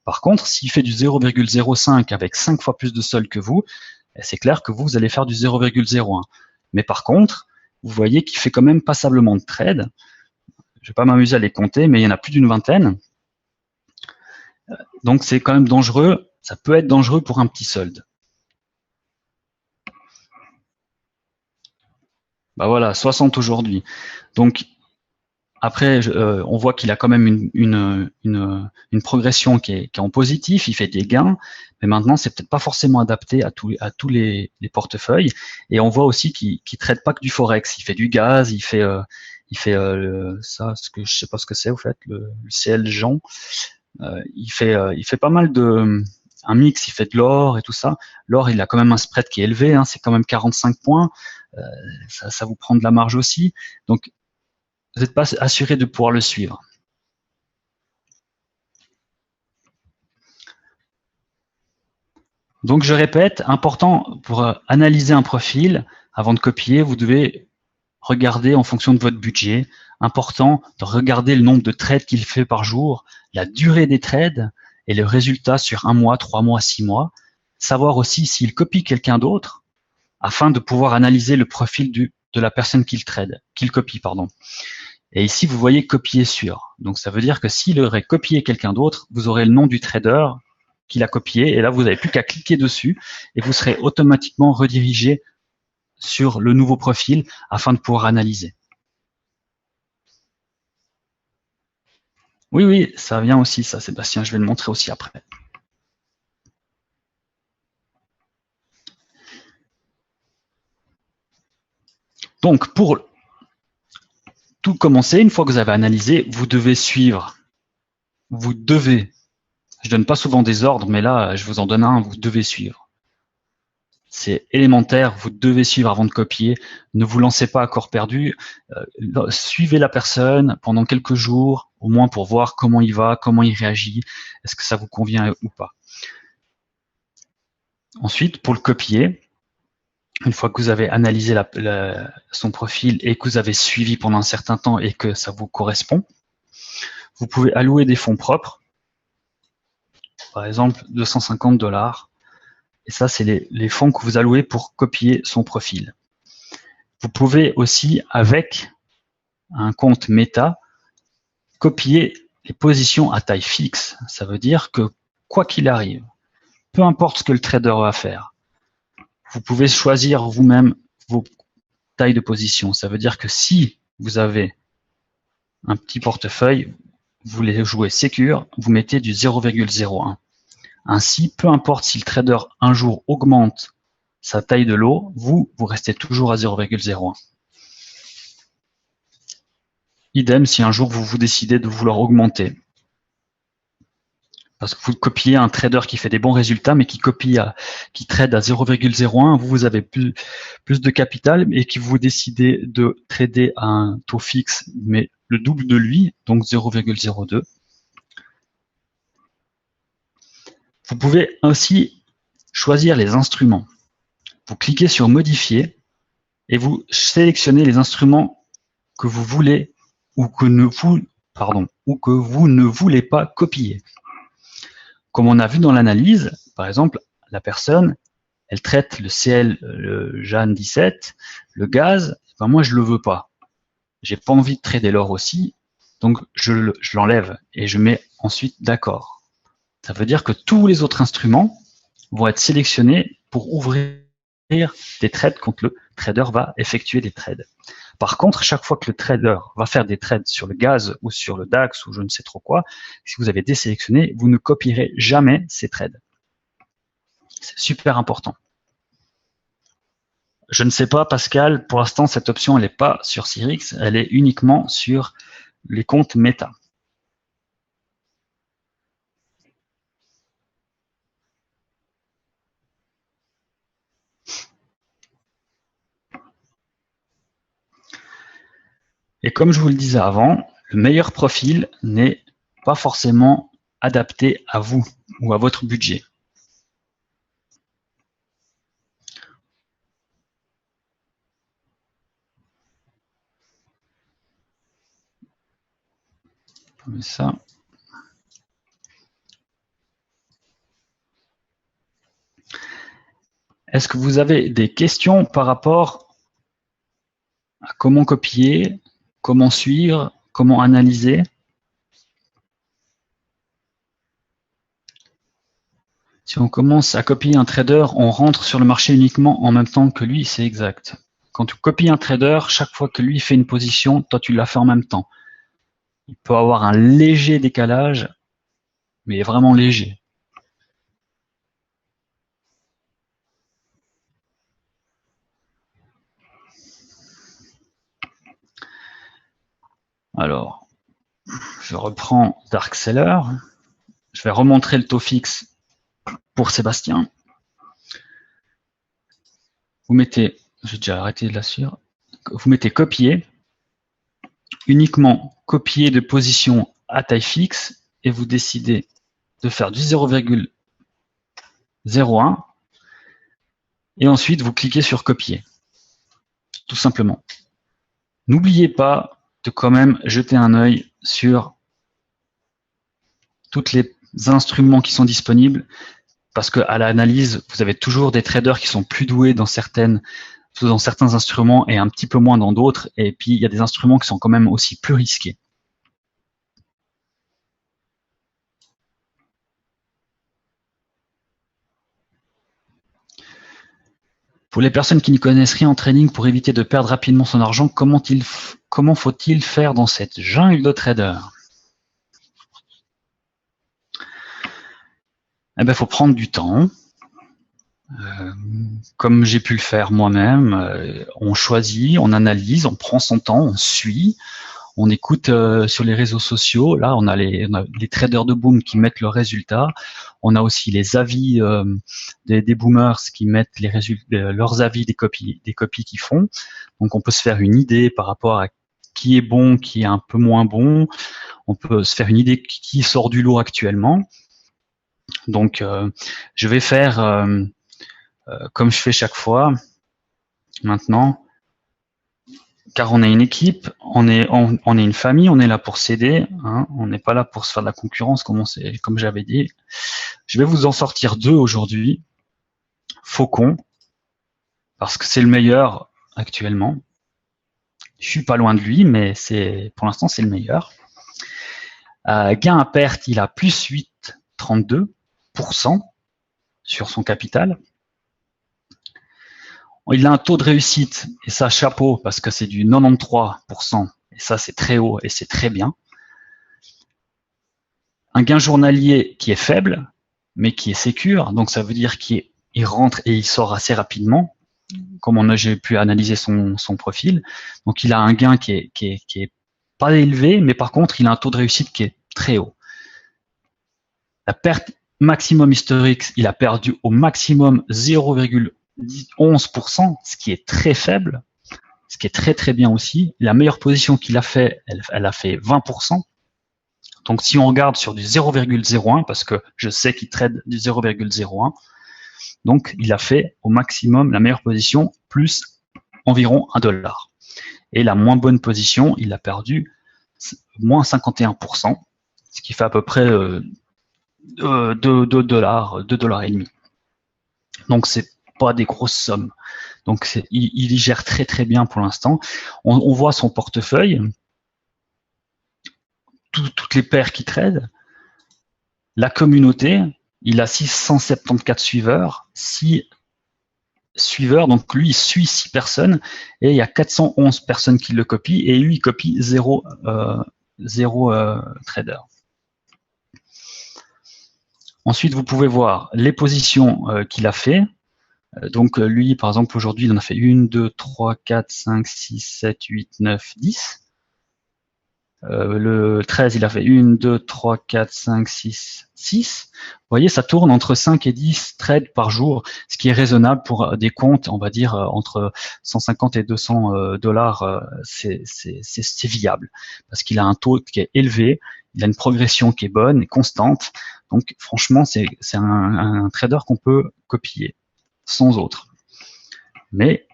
Par contre, s'il fait du 0,05 avec 5 fois plus de solde que vous, c'est clair que vous allez faire du 0,01. Mais par contre, vous voyez qu'il fait quand même passablement de trades. Je ne vais pas m'amuser à les compter, mais il y en a plus d'une vingtaine. Donc c'est quand même dangereux. Ça peut être dangereux pour un petit solde. Bah voilà, 60 aujourd'hui. Donc après, on voit qu'il a quand même une progression qui est en positif. Il fait des gains, mais maintenant c'est peut-être pas forcément adapté à tous les portefeuilles. Et on voit aussi qu'il traite pas que du forex. Il fait du gaz, il fait ça, je sais pas ce que c'est au fait, le CL Jean. Il fait pas mal un mix, il fait de l'or et tout ça. L'or, il a quand même un spread qui est élevé, hein, c'est quand même 45 points. Ça vous prend de la marge aussi. Donc, vous n'êtes pas assuré de pouvoir le suivre. Donc, je répète, important pour analyser un profil, avant de copier, vous devez regarder en fonction de votre budget. Important de regarder le nombre de trades qu'il fait par jour, la durée des trades et le résultat sur 1 mois, 3 mois, 6 mois. Savoir aussi s'il copie quelqu'un d'autre afin de pouvoir analyser le profil de la personne qu'il copie, pardon. Et ici, vous voyez copier sur. Donc, ça veut dire que s'il aurait copié quelqu'un d'autre, vous aurez le nom du trader qu'il a copié. Et là, vous n'avez plus qu'à cliquer dessus et vous serez automatiquement redirigé sur le nouveau profil afin de pouvoir analyser. Oui, ça vient aussi, ça, Sébastien. Je vais le montrer aussi après. Donc, pour tout commencer, une fois que vous avez analysé, vous devez suivre. Vous devez. Je donne pas souvent des ordres, mais là, je vous en donne un, vous devez suivre. C'est élémentaire, vous devez suivre avant de copier. Ne vous lancez pas à corps perdu. Suivez la personne pendant quelques jours, au moins pour voir comment il va, comment il réagit, est-ce que ça vous convient ou pas. Ensuite, pour le copier, une fois que vous avez analysé son profil et que vous avez suivi pendant un certain temps et que ça vous correspond, vous pouvez allouer des fonds propres, par exemple 250 $. Et ça, c'est les fonds que vous allouez pour copier son profil. Vous pouvez aussi, avec un compte Meta, copier les positions à taille fixe. Ça veut dire que quoi qu'il arrive, peu importe ce que le trader va faire, vous pouvez choisir vous-même vos tailles de position. Ça veut dire que si vous avez un petit portefeuille, vous les jouez secure, vous mettez du 0,01. Ainsi, peu importe si le trader un jour augmente sa taille de lot, vous restez toujours à 0,01. Idem si un jour vous décidez de vouloir augmenter. Parce que vous copiez un trader qui fait des bons résultats, mais qui trade à 0,01, vous avez plus de capital et qui vous décidez de trader à un taux fixe, mais le double de lui, donc 0,02. Vous pouvez aussi choisir les instruments. Vous cliquez sur modifier et vous sélectionnez les instruments que vous voulez ou que vous ne voulez pas copier. Comme on a vu dans l'analyse, par exemple, la personne, elle traite le Cl, le Jan 17, le gaz, ben moi je le veux pas. J'ai pas envie de trader l'or aussi, donc je l'enlève et je mets ensuite d'accord. Ça veut dire que tous les autres instruments vont être sélectionnés pour ouvrir des trades quand le trader va effectuer des trades. Par contre, chaque fois que le trader va faire des trades sur le gaz ou sur le DAX ou je ne sais trop quoi, si vous avez désélectionné, vous ne copierez jamais ces trades. C'est super important. Je ne sais pas, Pascal, pour l'instant, cette option, elle n'est pas sur Cyrix, elle est uniquement sur les comptes Meta. Et comme je vous le disais avant, le meilleur profil n'est pas forcément adapté à vous ou à votre budget. Comme ça. Est-ce que vous avez des questions par rapport à comment copier, comment suivre, comment analyser? Si on commence à copier un trader, on rentre sur le marché uniquement en même temps que lui, c'est exact. Quand tu copies un trader, chaque fois que lui fait une position, toi tu l'as fait en même temps. Il peut avoir un léger décalage, mais vraiment léger. Alors, je reprends Dark Seller. Je vais remontrer le taux fixe pour Sébastien. Vous mettez, j'ai déjà arrêté de la suivre, vous mettez copier, uniquement copier de position à taille fixe et vous décidez de faire du 0,01 et ensuite vous cliquez sur copier, tout simplement. N'oubliez pas de quand même jeter un œil sur tous les instruments qui sont disponibles parce qu'à l'analyse, vous avez toujours des traders qui sont plus doués dans certains instruments et un petit peu moins dans d'autres. Et puis, il y a des instruments qui sont quand même aussi plus risqués. Pour les personnes qui n'y connaissent rien en trading, pour éviter de perdre rapidement son argent, comment faut-il faire dans cette jungle de traders? Eh bien, il faut prendre du temps. Comme j'ai pu le faire moi-même, on choisit, on analyse, on prend son temps, on suit, on écoute sur les réseaux sociaux. Là, on a les traders de boom qui mettent leurs résultats. On a aussi les avis des boomers qui mettent leurs avis des copies qu'ils font. Donc, on peut se faire une idée par rapport à qui est bon, qui est un peu moins bon. On peut se faire une idée qui sort du lot actuellement. Donc, je vais faire comme je fais chaque fois maintenant, car on est une équipe, on est une famille, on est là pour s'aider, hein, on n'est pas là pour se faire de la concurrence comme j'avais dit. Je vais vous en sortir 2 aujourd'hui. Faucon, parce que c'est le meilleur actuellement. Je suis pas loin de lui, mais pour l'instant c'est le meilleur. Gain à perte, il a plus 8,32% sur son capital. Il a un taux de réussite, et ça, chapeau, parce que c'est du 93%, et ça, c'est très haut et c'est très bien. Un gain journalier qui est faible, mais qui est sécure, donc ça veut dire qu'il rentre et il sort assez rapidement, comme j'ai pu analyser son profil. Donc, il a un gain qui est pas élevé, mais par contre, il a un taux de réussite qui est très haut. La perte maximum historique, il a perdu au maximum 0,11%, ce qui est très faible, ce qui est très très bien aussi. La meilleure position qu'il a fait, elle a fait 20%. Donc si on regarde sur du 0,01, parce que je sais qu'il trade du 0,01, donc il a fait au maximum la meilleure position plus environ $1. Et la moins bonne position, il a perdu moins 51%, ce qui fait à peu près 2 dollars et demi. Donc c'est pas des grosses sommes. Donc il y gère très très bien pour l'instant. On voit son portefeuille, toutes les paires qui trade, la communauté, il a 674 suiveurs, 6 suiveurs, donc lui il suit 6 personnes et il y a 411 personnes qui le copient et lui il copie 0 trader. Ensuite vous pouvez voir les positions qu'il a fait. Donc lui par exemple aujourd'hui il en a fait 1, 2, 3, 4, 5, 6, 7, 8, 9, 10. Le 13 il a fait 1, 2, 3, 4, 5, 6, 6. Vous voyez, ça tourne entre 5 et 10 trades par jour, ce qui est raisonnable pour des comptes, on va dire, entre 150 et 200 dollars, c'est viable. Parce qu'il a un taux qui est élevé, il a une progression qui est bonne et constante. Donc, franchement, c'est un trader qu'on peut copier, sans autre. Mais,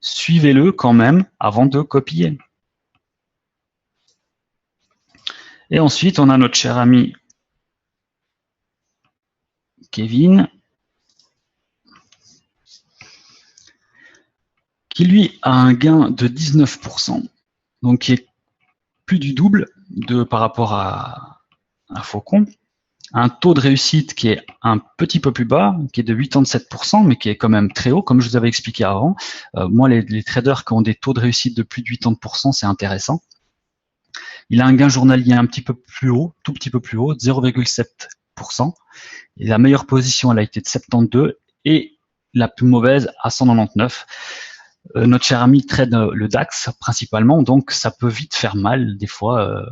suivez-le quand même avant de copier. Et ensuite, on a notre cher ami Kevin, qui lui a un gain de 19%, donc qui est plus du double par rapport à Faucon. Un taux de réussite qui est un petit peu plus bas, qui est de 87%, mais qui est quand même très haut, comme je vous avais expliqué avant. Moi, les traders qui ont des taux de réussite de plus de 80%, c'est intéressant. Il a un gain journalier un petit peu plus haut, tout petit peu plus haut, 0,7%. Et la meilleure position, elle a été de 72 et la plus mauvaise à 199. Notre cher ami trade le DAX principalement, donc ça peut vite faire mal des fois.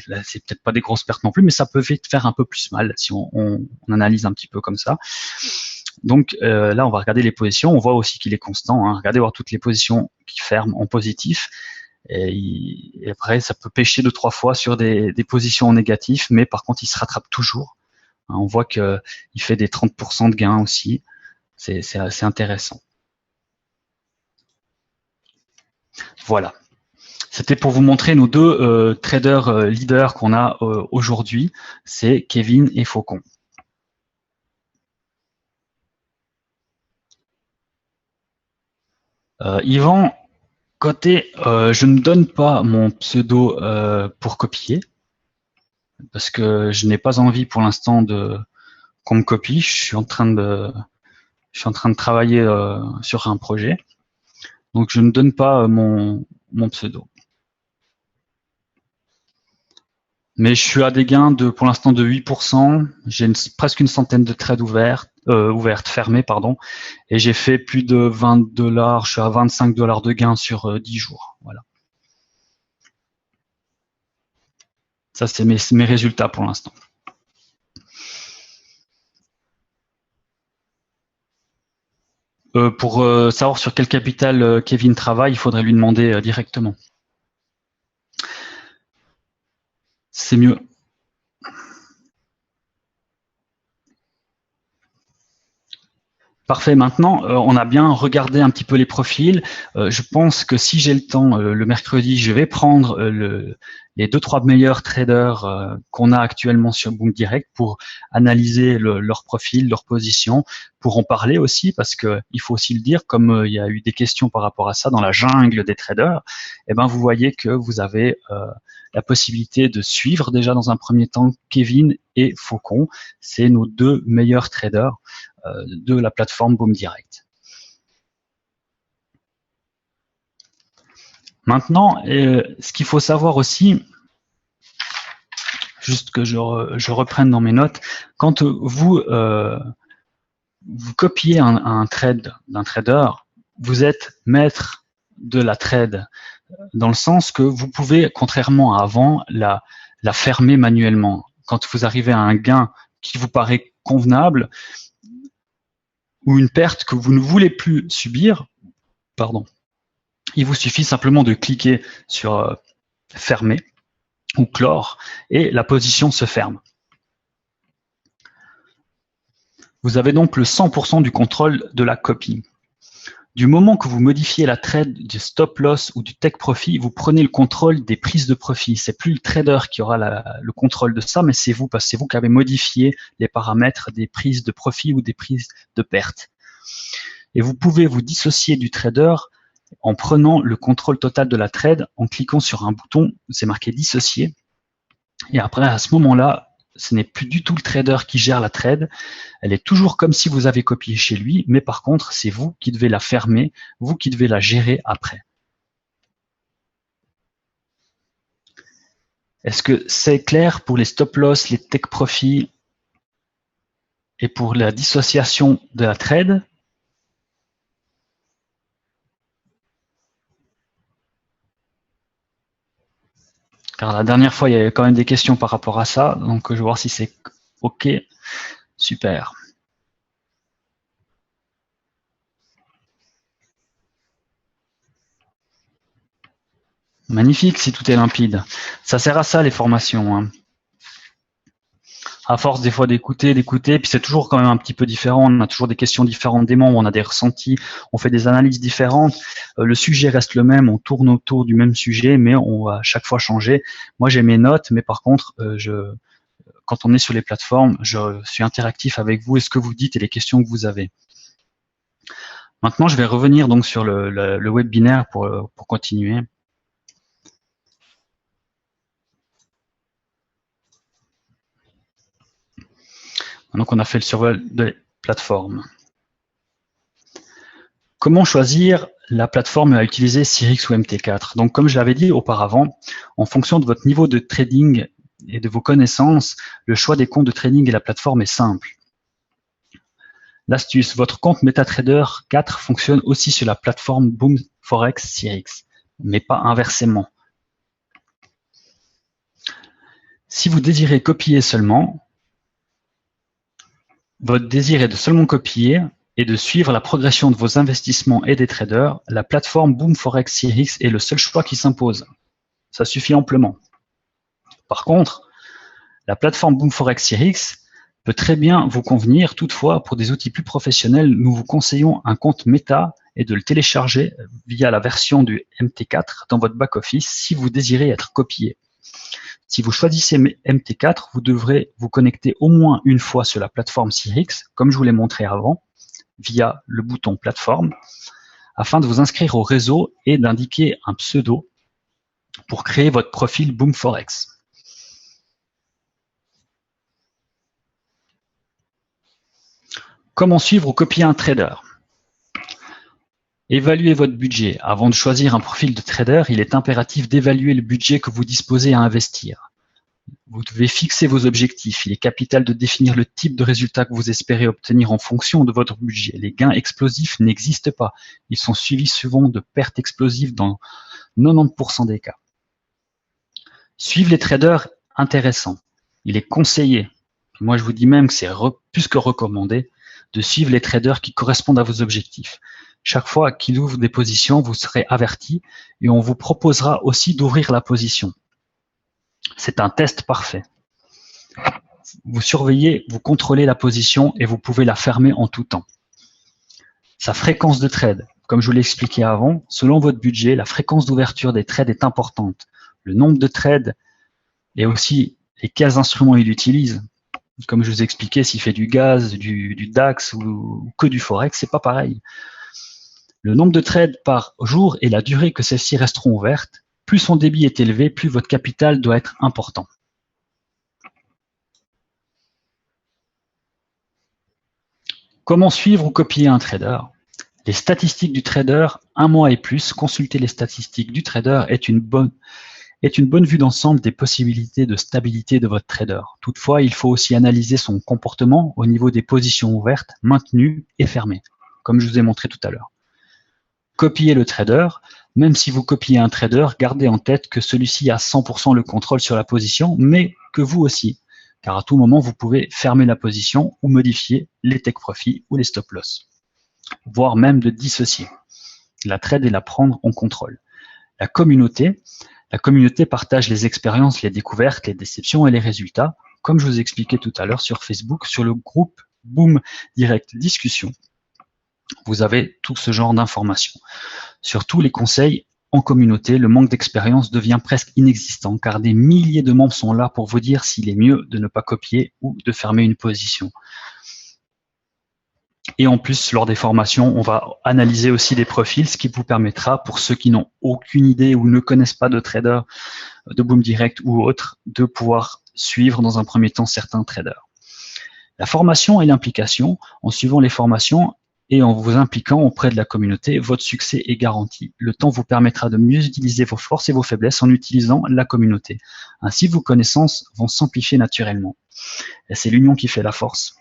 Là, c'est peut-être pas des grosses pertes non plus, mais ça peut vite faire un peu plus mal si on analyse un petit peu comme ça. Donc là, on va regarder les positions. On voit aussi qu'il est constant. Hein. Regardez voir toutes les positions qui ferment en positif. Et après, ça peut pêcher 2-3 fois sur des positions en négatif, mais par contre, il se rattrape toujours. On voit qu'il fait des 30% de gains aussi. C'est assez intéressant. Voilà. C'était pour vous montrer nos deux traders leaders qu'on a aujourd'hui. C'est Kevin et Faucon. Yvan, côté, je ne donne pas mon pseudo pour copier. Parce que je n'ai pas envie pour l'instant qu'on me copie. Je suis en train de travailler sur un projet. Donc je ne donne pas mon pseudo. Mais je suis à des gains pour l'instant de 8%. J'ai presque une centaine de trades ouvertes, fermées, pardon. Et j'ai fait plus de 20 $. Je suis à 25 $ de gains sur 10 jours. Voilà. Ça, c'est mes résultats pour l'instant. Pour savoir sur quel capital Kevin travaille, il faudrait lui demander directement. C'est mieux. Parfait. Maintenant, on a bien regardé un petit peu les profils. Je pense que si j'ai le temps, le mercredi, je vais prendre les 2-3 meilleurs traders qu'on a actuellement sur Boom Direct pour analyser leur profil, leur position, pour en parler aussi, parce que il faut aussi le dire, comme il y a eu des questions par rapport à ça dans la jungle des traders, eh ben vous voyez que vous avez la possibilité de suivre déjà dans un premier temps Kevin et Faucon. C'est nos deux meilleurs traders de la plateforme Boom Direct. Maintenant, ce qu'il faut savoir aussi, juste que je reprenne dans mes notes, quand vous copiez un trade d'un trader, vous êtes maître de la trade, dans le sens que vous pouvez, contrairement à avant, la fermer manuellement. Quand vous arrivez à un gain qui vous paraît convenable, ou une perte que vous ne voulez plus subir, pardon, il vous suffit simplement de cliquer sur fermer ou clore et la position se ferme. Vous avez donc le 100% du contrôle de la copie. Du moment que vous modifiez la trade du stop loss ou du take profit, vous prenez le contrôle des prises de profit. C'est plus le trader qui aura le contrôle de ça, mais c'est vous, parce que c'est vous qui avez modifié les paramètres des prises de profit ou des prises de perte. Et vous pouvez vous dissocier du trader en prenant le contrôle total de la trade, en cliquant sur un bouton, c'est marqué dissocier. Et après, à ce moment-là, ce n'est plus du tout le trader qui gère la trade. Elle est toujours comme si vous avez copié chez lui, mais par contre, c'est vous qui devez la fermer, vous qui devez la gérer après. Est-ce que c'est clair pour les stop-loss, les take-profit et pour la dissociation de la trade? Car la dernière fois, il y avait quand même des questions par rapport à ça, donc je vais voir si c'est OK. Super. Magnifique si tout est limpide. Ça sert à ça les formations. Hein. À force des fois d'écouter, puis c'est toujours quand même un petit peu différent. On a toujours des questions différentes des membres, on a des ressentis, on fait des analyses différentes. Le sujet reste le même, on tourne autour du même sujet, mais on va à chaque fois changer. Moi j'ai mes notes, mais par contre, quand on est sur les plateformes, je suis interactif avec vous et ce que vous dites et les questions que vous avez. Maintenant, je vais revenir donc sur le webinaire pour continuer. Donc, on a fait le survol de plateforme. Comment choisir la plateforme à utiliser, Sirix ou MT4? Donc, comme je l'avais dit auparavant, en fonction de votre niveau de trading et de vos connaissances, le choix des comptes de trading et la plateforme est simple. L'astuce, votre compte MetaTrader 4 fonctionne aussi sur la plateforme Boom Forex Sirix, mais pas inversement. Si vous désirez copier seulement, votre désir est de seulement copier et de suivre la progression de vos investissements et des traders, la plateforme Boom Forex Sirix est le seul choix qui s'impose. Ça suffit amplement. Par contre, la plateforme Boom Forex Sirix peut très bien vous convenir. Toutefois, pour des outils plus professionnels, nous vous conseillons un compte Meta et de le télécharger via la version du MT4 dans votre back-office si vous désirez être copié. Si vous choisissez MT4, vous devrez vous connecter au moins une fois sur la plateforme Sirix, comme je vous l'ai montré avant, via le bouton plateforme, afin de vous inscrire au réseau et d'indiquer un pseudo pour créer votre profil Boom Forex. Comment suivre ou copier un trader? Évaluez votre budget. Avant de choisir un profil de trader, il est impératif d'évaluer le budget que vous disposez à investir. Vous devez fixer vos objectifs. Il est capital de définir le type de résultat que vous espérez obtenir en fonction de votre budget. Les gains explosifs n'existent pas. Ils sont suivis souvent de pertes explosives dans 90% des cas. Suivez les traders intéressants. Il est conseillé, moi je vous dis même que c'est plus que recommandé, de suivre les traders qui correspondent à vos objectifs. Chaque fois qu'il ouvre des positions, vous serez averti et on vous proposera aussi d'ouvrir la position. C'est un test parfait. Vous surveillez, vous contrôlez la position et vous pouvez la fermer en tout temps. Sa fréquence de trade, comme je vous l'ai expliqué avant, selon votre budget, la fréquence d'ouverture des trades est importante. Le nombre de trades et aussi les quels instruments il utilise. Comme je vous ai expliqué, s'il fait du gaz, du DAX ou que du Forex, c'est pas pareil. Le nombre de trades par jour et la durée que celles-ci resteront ouvertes, plus son débit est élevé, plus votre capital doit être important. Comment suivre ou copier un trader? Les statistiques du trader, un mois et plus, consulter les statistiques du trader est une bonne vue d'ensemble des possibilités de stabilité de votre trader. Toutefois, il faut aussi analyser son comportement au niveau des positions ouvertes, maintenues et fermées, comme je vous ai montré tout à l'heure. Copier le trader, même si vous copiez un trader, gardez en tête que celui-ci a 100% le contrôle sur la position, mais que vous aussi, car à tout moment, vous pouvez fermer la position ou modifier les take profit ou les stop loss, voire même de dissocier la trade et la prendre en contrôle. La communauté partage les expériences, les découvertes, les déceptions et les résultats, comme je vous ai expliqué tout à l'heure sur Facebook, sur le groupe Boom Direct Discussion. Vous avez tout ce genre d'informations. Sur tous les conseils en communauté, le manque d'expérience devient presque inexistant car des milliers de membres sont là pour vous dire s'il est mieux de ne pas copier ou de fermer une position. Et en plus, lors des formations, on va analyser aussi des profils, ce qui vous permettra, pour ceux qui n'ont aucune idée ou ne connaissent pas de trader, de Boom Direct ou autre, de pouvoir suivre dans un premier temps certains traders. La formation et l'implication, en suivant les formations et en vous impliquant auprès de la communauté, votre succès est garanti. Le temps vous permettra de mieux utiliser vos forces et vos faiblesses en utilisant la communauté. Ainsi, vos connaissances vont s'amplifier naturellement. Et c'est l'union qui fait la force.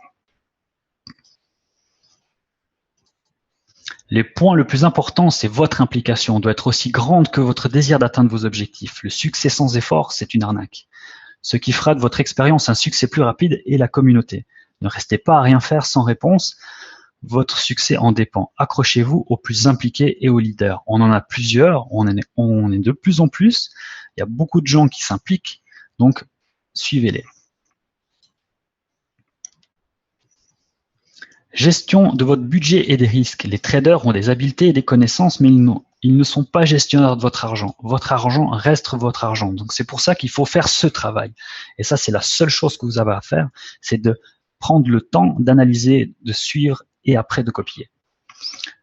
Les points le plus important, c'est votre implication doit être aussi grande que votre désir d'atteindre vos objectifs. Le succès sans effort, c'est une arnaque. Ce qui fera de votre expérience un succès plus rapide est la communauté. Ne restez pas à rien faire sans réponse. Votre succès en dépend. Accrochez-vous aux plus impliqués et aux leaders. On en a plusieurs, on est de plus en plus. Il y a beaucoup de gens qui s'impliquent, donc suivez-les. Gestion de votre budget et des risques. Les traders ont des habiletés et des connaissances, mais ils ne sont pas gestionnaires de votre argent. Votre argent reste votre argent. Donc c'est pour ça qu'il faut faire ce travail. Et ça, c'est la seule chose que vous avez à faire, c'est de prendre le temps d'analyser, de suivre et après de copier.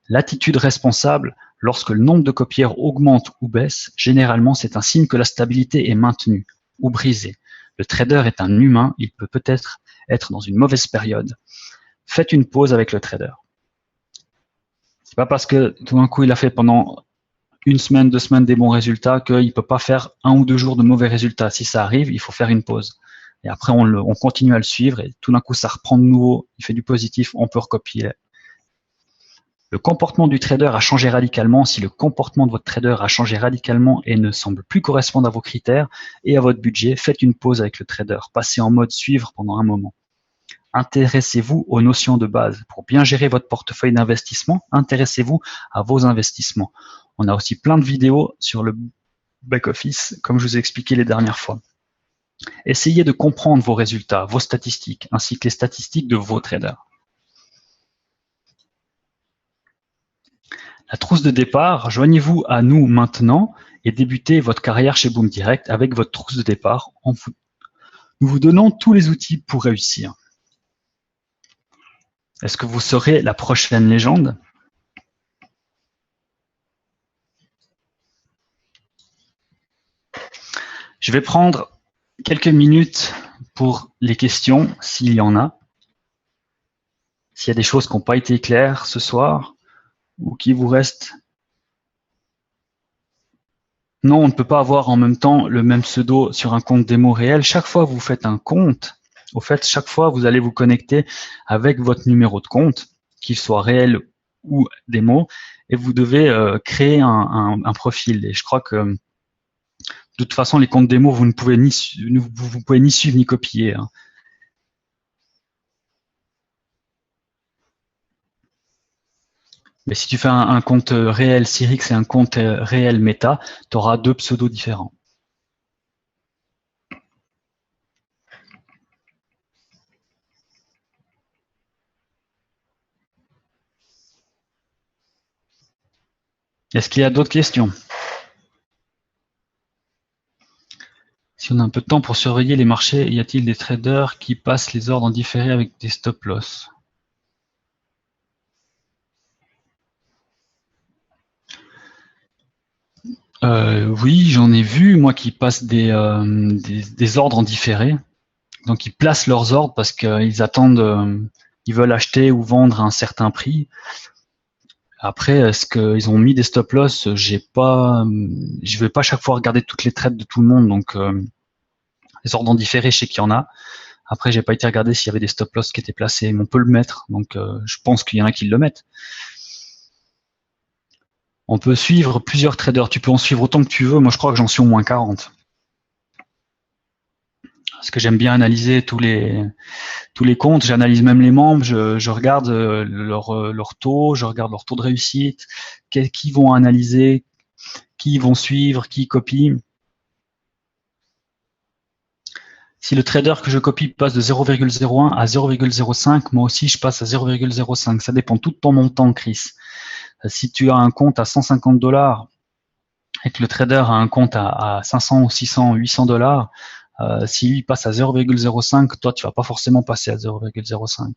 L'attitude responsable, lorsque le nombre de copieurs augmente ou baisse, généralement c'est un signe que la stabilité est maintenue ou brisée. Le trader est un humain, il peut peut-être être dans une mauvaise période. Faites une pause avec le trader. C'est pas parce que tout d'un coup il a fait pendant une semaine, 2 semaines des bons résultats qu'il peut pas faire 1 ou 2 jours de mauvais résultats. Si ça arrive, il faut faire une pause. Et après, on continue à le suivre et tout d'un coup, ça reprend de nouveau. Il fait du positif, on peut recopier. Le comportement du trader a changé radicalement. Si le comportement de votre trader a changé radicalement et ne semble plus correspondre à vos critères et à votre budget, faites une pause avec le trader. Passez en mode suivre pendant un moment. Intéressez-vous aux notions de base. Pour bien gérer votre portefeuille d'investissement, intéressez-vous à vos investissements. On a aussi plein de vidéos sur le back-office, comme je vous ai expliqué les dernières fois. Essayez de comprendre vos résultats, vos statistiques, ainsi que les statistiques de vos traders. La trousse de départ, joignez-vous à nous maintenant et débutez votre carrière chez Boom Direct avec votre trousse de départ. Nous vous donnons tous les outils pour réussir. Est-ce que vous serez la prochaine légende? Je vais prendre quelques minutes pour les questions, s'il y en a. S'il y a des choses qui n'ont pas été claires ce soir ou qui vous restent. Non, on ne peut pas avoir en même temps le même pseudo sur un compte démo réel. Chaque fois que vous faites un compte, au fait, chaque fois, vous allez vous connecter avec votre numéro de compte, qu'il soit réel ou démo, et vous devez créer un profil. Et je crois que de toute façon, les comptes démo, vous ne pouvez ni suivre ni copier. Hein. Mais si tu fais un compte réel Cyrix et un compte réel Meta, tu auras 2 pseudos différents. Est-ce qu'il y a d'autres questions? Si on a un peu de temps pour surveiller les marchés, y a-t-il des traders qui passent les ordres en différé avec des stop-loss? Oui, j'en ai vu, moi, qui passent des ordres en différé. Donc, ils placent leurs ordres parce qu'ils attendent, ils veulent acheter ou vendre à un certain prix. Après, est-ce qu'ils ont mis des stop-loss? Je vais pas chaque fois regarder toutes les trades de tout le monde, donc les ordres en différé, je sais qu'il y en a. Après, j'ai pas été regarder s'il y avait des stop-loss qui étaient placés, mais on peut le mettre, donc je pense qu'il y en a qui le mettent. On peut suivre plusieurs traders. Tu peux en suivre autant que tu veux. Moi, je crois que j'en suis au moins 40. Parce que j'aime bien analyser tous les comptes. J'analyse même les membres. Je regarde leur taux. Je regarde leur taux de réussite. Qui vont analyser, qui vont suivre, qui copie. Si le trader que je copie passe de 0,01 à 0,05, moi aussi je passe à 0,05. Ça dépend tout de ton montant, Chris. Si tu as un compte à 150 dollars et que le trader a un compte à 500 ou 600, 800 dollars, si lui passe à 0,05, toi tu vas pas forcément passer à 0,05.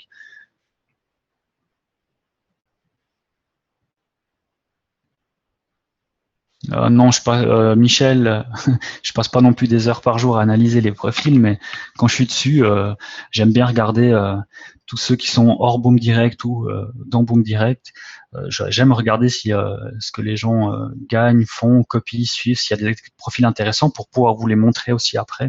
Non, Michel, je passe pas non plus des heures par jour à analyser les profils, mais quand je suis dessus, j'aime bien regarder tous ceux qui sont hors Boom Direct ou dans Boom Direct. J'aime regarder si ce que les gens gagnent, font, copient, suivent, s'il y a des profils intéressants pour pouvoir vous les montrer aussi après.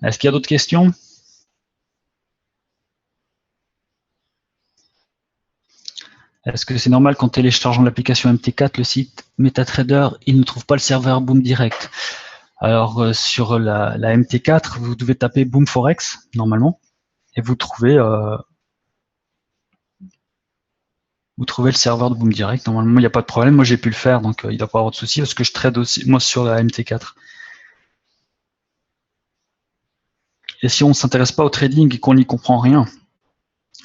Est-ce qu'il y a d'autres questions? Est-ce que c'est normal qu'en téléchargeant l'application MT4, le site MetaTrader, il ne trouve pas le serveur Boom Direct? Alors sur la MT4, vous devez taper Boom Forex normalement et vous trouvez le serveur de Boom Direct. Normalement, il n'y a pas de problème. Moi, j'ai pu le faire, donc il ne doit pas avoir de souci parce que je trade aussi moi sur la MT4. Et si on ne s'intéresse pas au trading et qu'on n'y comprend rien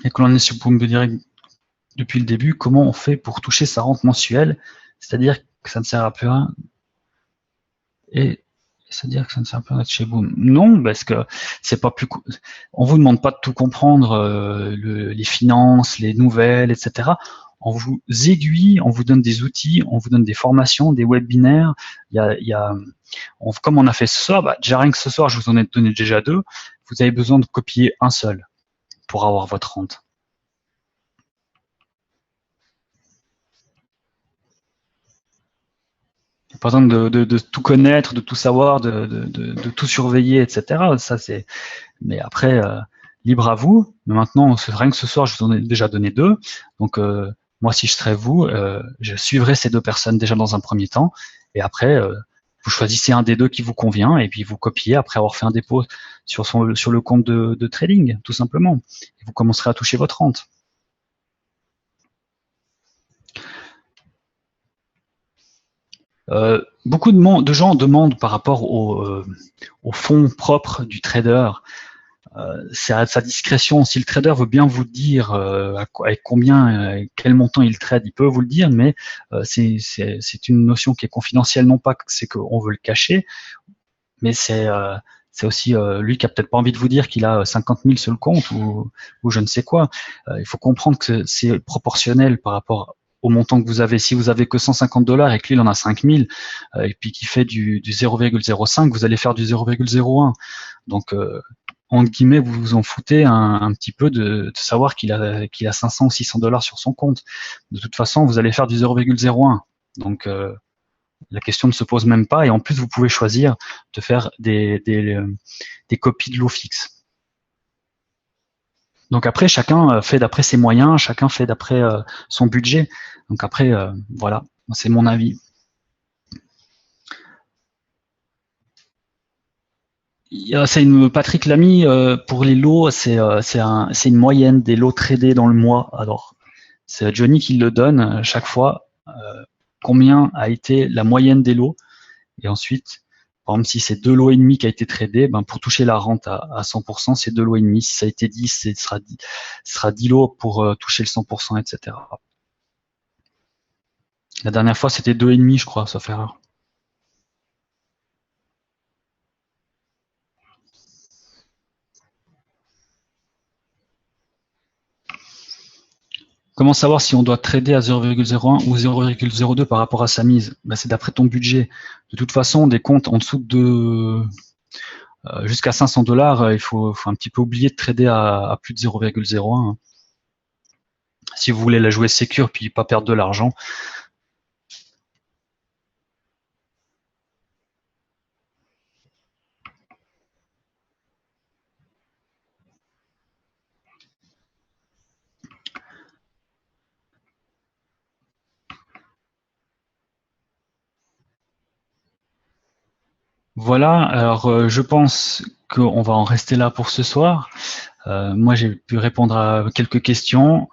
et que l'on est sur Boom Direct depuis le début, comment on fait pour toucher sa rente mensuelle? C'est-à-dire que ça ne sert à plus rien. Et c'est-à-dire que ça ne sert à plus rien d'être chez Boom. Non, parce que c'est pas plus. On vous demande pas de tout comprendre, les finances, les nouvelles, etc. On vous aiguille, on vous donne des outils, on vous donne des formations, des webinaires. Comme on a fait ce soir, déjà rien que ce soir, je vous en ai donné déjà 2. Vous avez besoin de copier un seul pour avoir votre rente. Pas besoin de tout connaître, de tout savoir, de tout surveiller, etc. Ça c'est. Mais après, libre à vous. Mais maintenant, rien que ce soir, je vous en ai déjà donné 2. Donc moi, si je serais vous, je suivrais ces 2 personnes déjà dans un premier temps. Et après, vous choisissez un des 2 qui vous convient et puis vous copiez après avoir fait un dépôt sur le compte de trading, tout simplement. Et vous commencerez à toucher votre rente. Beaucoup de gens demandent par rapport au fonds propre du trader. C'est à sa discrétion. Si le trader veut bien vous dire avec combien, quel montant il trade, il peut vous le dire, mais c'est une notion qui est confidentielle, non pas que c'est qu'on veut le cacher, mais c'est aussi lui qui a peut-être pas envie de vous dire qu'il a 50 000 sur le compte ou je ne sais quoi. Il faut comprendre que c'est proportionnel par rapport au montant que vous avez. Si vous avez que 150 dollars et que lui il en a 5 000 et puis qu'il fait du 0,05, vous allez faire du 0,01. Donc entre guillemets, vous vous en foutez un petit peu de savoir qu'il a 500 ou 600 dollars sur son compte. De toute façon, vous allez faire du 0,01. Donc la question ne se pose même pas. Et en plus, vous pouvez choisir de faire des copies de lots fixes. Donc après, chacun fait d'après ses moyens, chacun fait d'après son budget. Donc après, voilà, c'est mon avis. Patrick Lamy, pour les lots, c'est une moyenne des lots tradés dans le mois. Alors, c'est Johnny qui le donne chaque fois. Combien a été la moyenne des lots? Et ensuite, par exemple, si c'est 2 lots et demi qui a été tradé, ben pour toucher la rente à 100%, c'est 2 lots et demi. Si ça a été 10, ce sera 10 lots pour toucher le 100%, etc. La dernière fois, c'était 2 et demi, je crois, sauf erreur. Comment savoir si on doit trader à 0,01 ou 0,02 par rapport à sa mise? Ben, c'est d'après ton budget. De toute façon, des comptes en dessous de jusqu'à 500 dollars, il faut un petit peu oublier de trader à plus de 0,01. Si vous voulez la jouer sécure puis pas perdre de l'argent. Voilà, alors je pense qu'on va en rester là pour ce soir. Moi, j'ai pu répondre à quelques questions.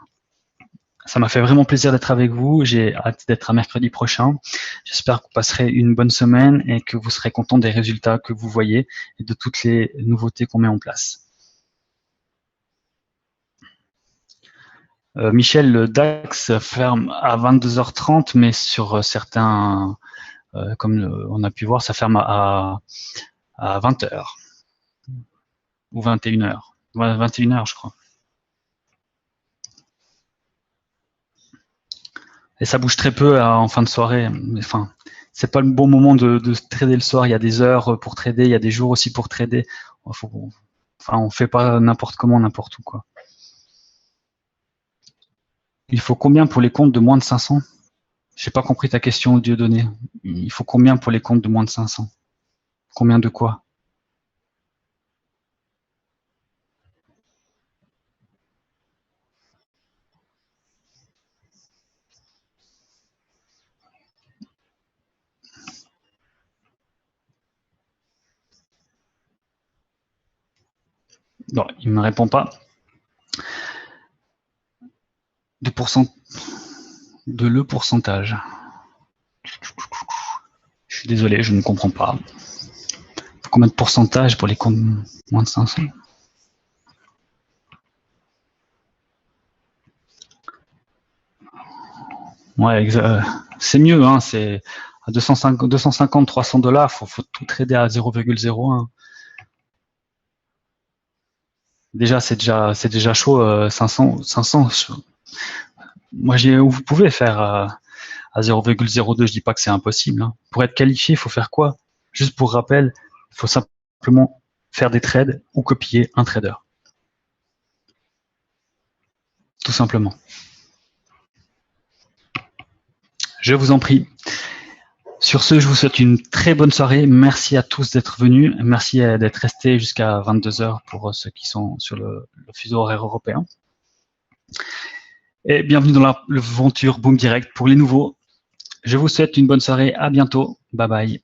Ça m'a fait vraiment plaisir d'être avec vous. J'ai hâte d'être à mercredi prochain. J'espère que vous passerez une bonne semaine et que vous serez content des résultats que vous voyez et de toutes les nouveautés qu'on met en place. Michel, le DAX ferme à 22h30, mais sur certains, comme on a pu voir, ça ferme à 20h ou 21h. 21h, je crois. Et ça bouge très peu en fin de soirée. Enfin, c'est pas le bon moment de trader le soir. Il y a des heures pour trader, il y a des jours aussi pour trader. On fait pas n'importe comment, n'importe où, quoi. Il faut combien pour les comptes de moins de 500? J'ai pas compris ta question, Dieudonné. Il faut combien pour les comptes de moins de 500? Combien de quoi? Non, il me répond pas. De le pourcentage. Je suis désolé, je ne comprends pas. Combien de pourcentage pour les comptes moins de 500? Ouais, c'est mieux, hein, c'est à 250, 300 $, faut tout trader à 0,01. Déjà, c'est déjà chaud, 500. Moi, vous pouvez faire à 0,02, je dis pas que c'est impossible, hein. Pour être qualifié, il faut faire quoi? Juste pour rappel, il faut simplement faire des trades ou copier un trader. Tout simplement. Je vous en prie. Sur ce, je vous souhaite une très bonne soirée. Merci à tous d'être venus. Merci d'être restés jusqu'à 22h pour ceux qui sont sur le fuseau horaire européen. Et bienvenue dans l'aventure Boom Direct pour les nouveaux. Je vous souhaite une bonne soirée. À bientôt. Bye bye.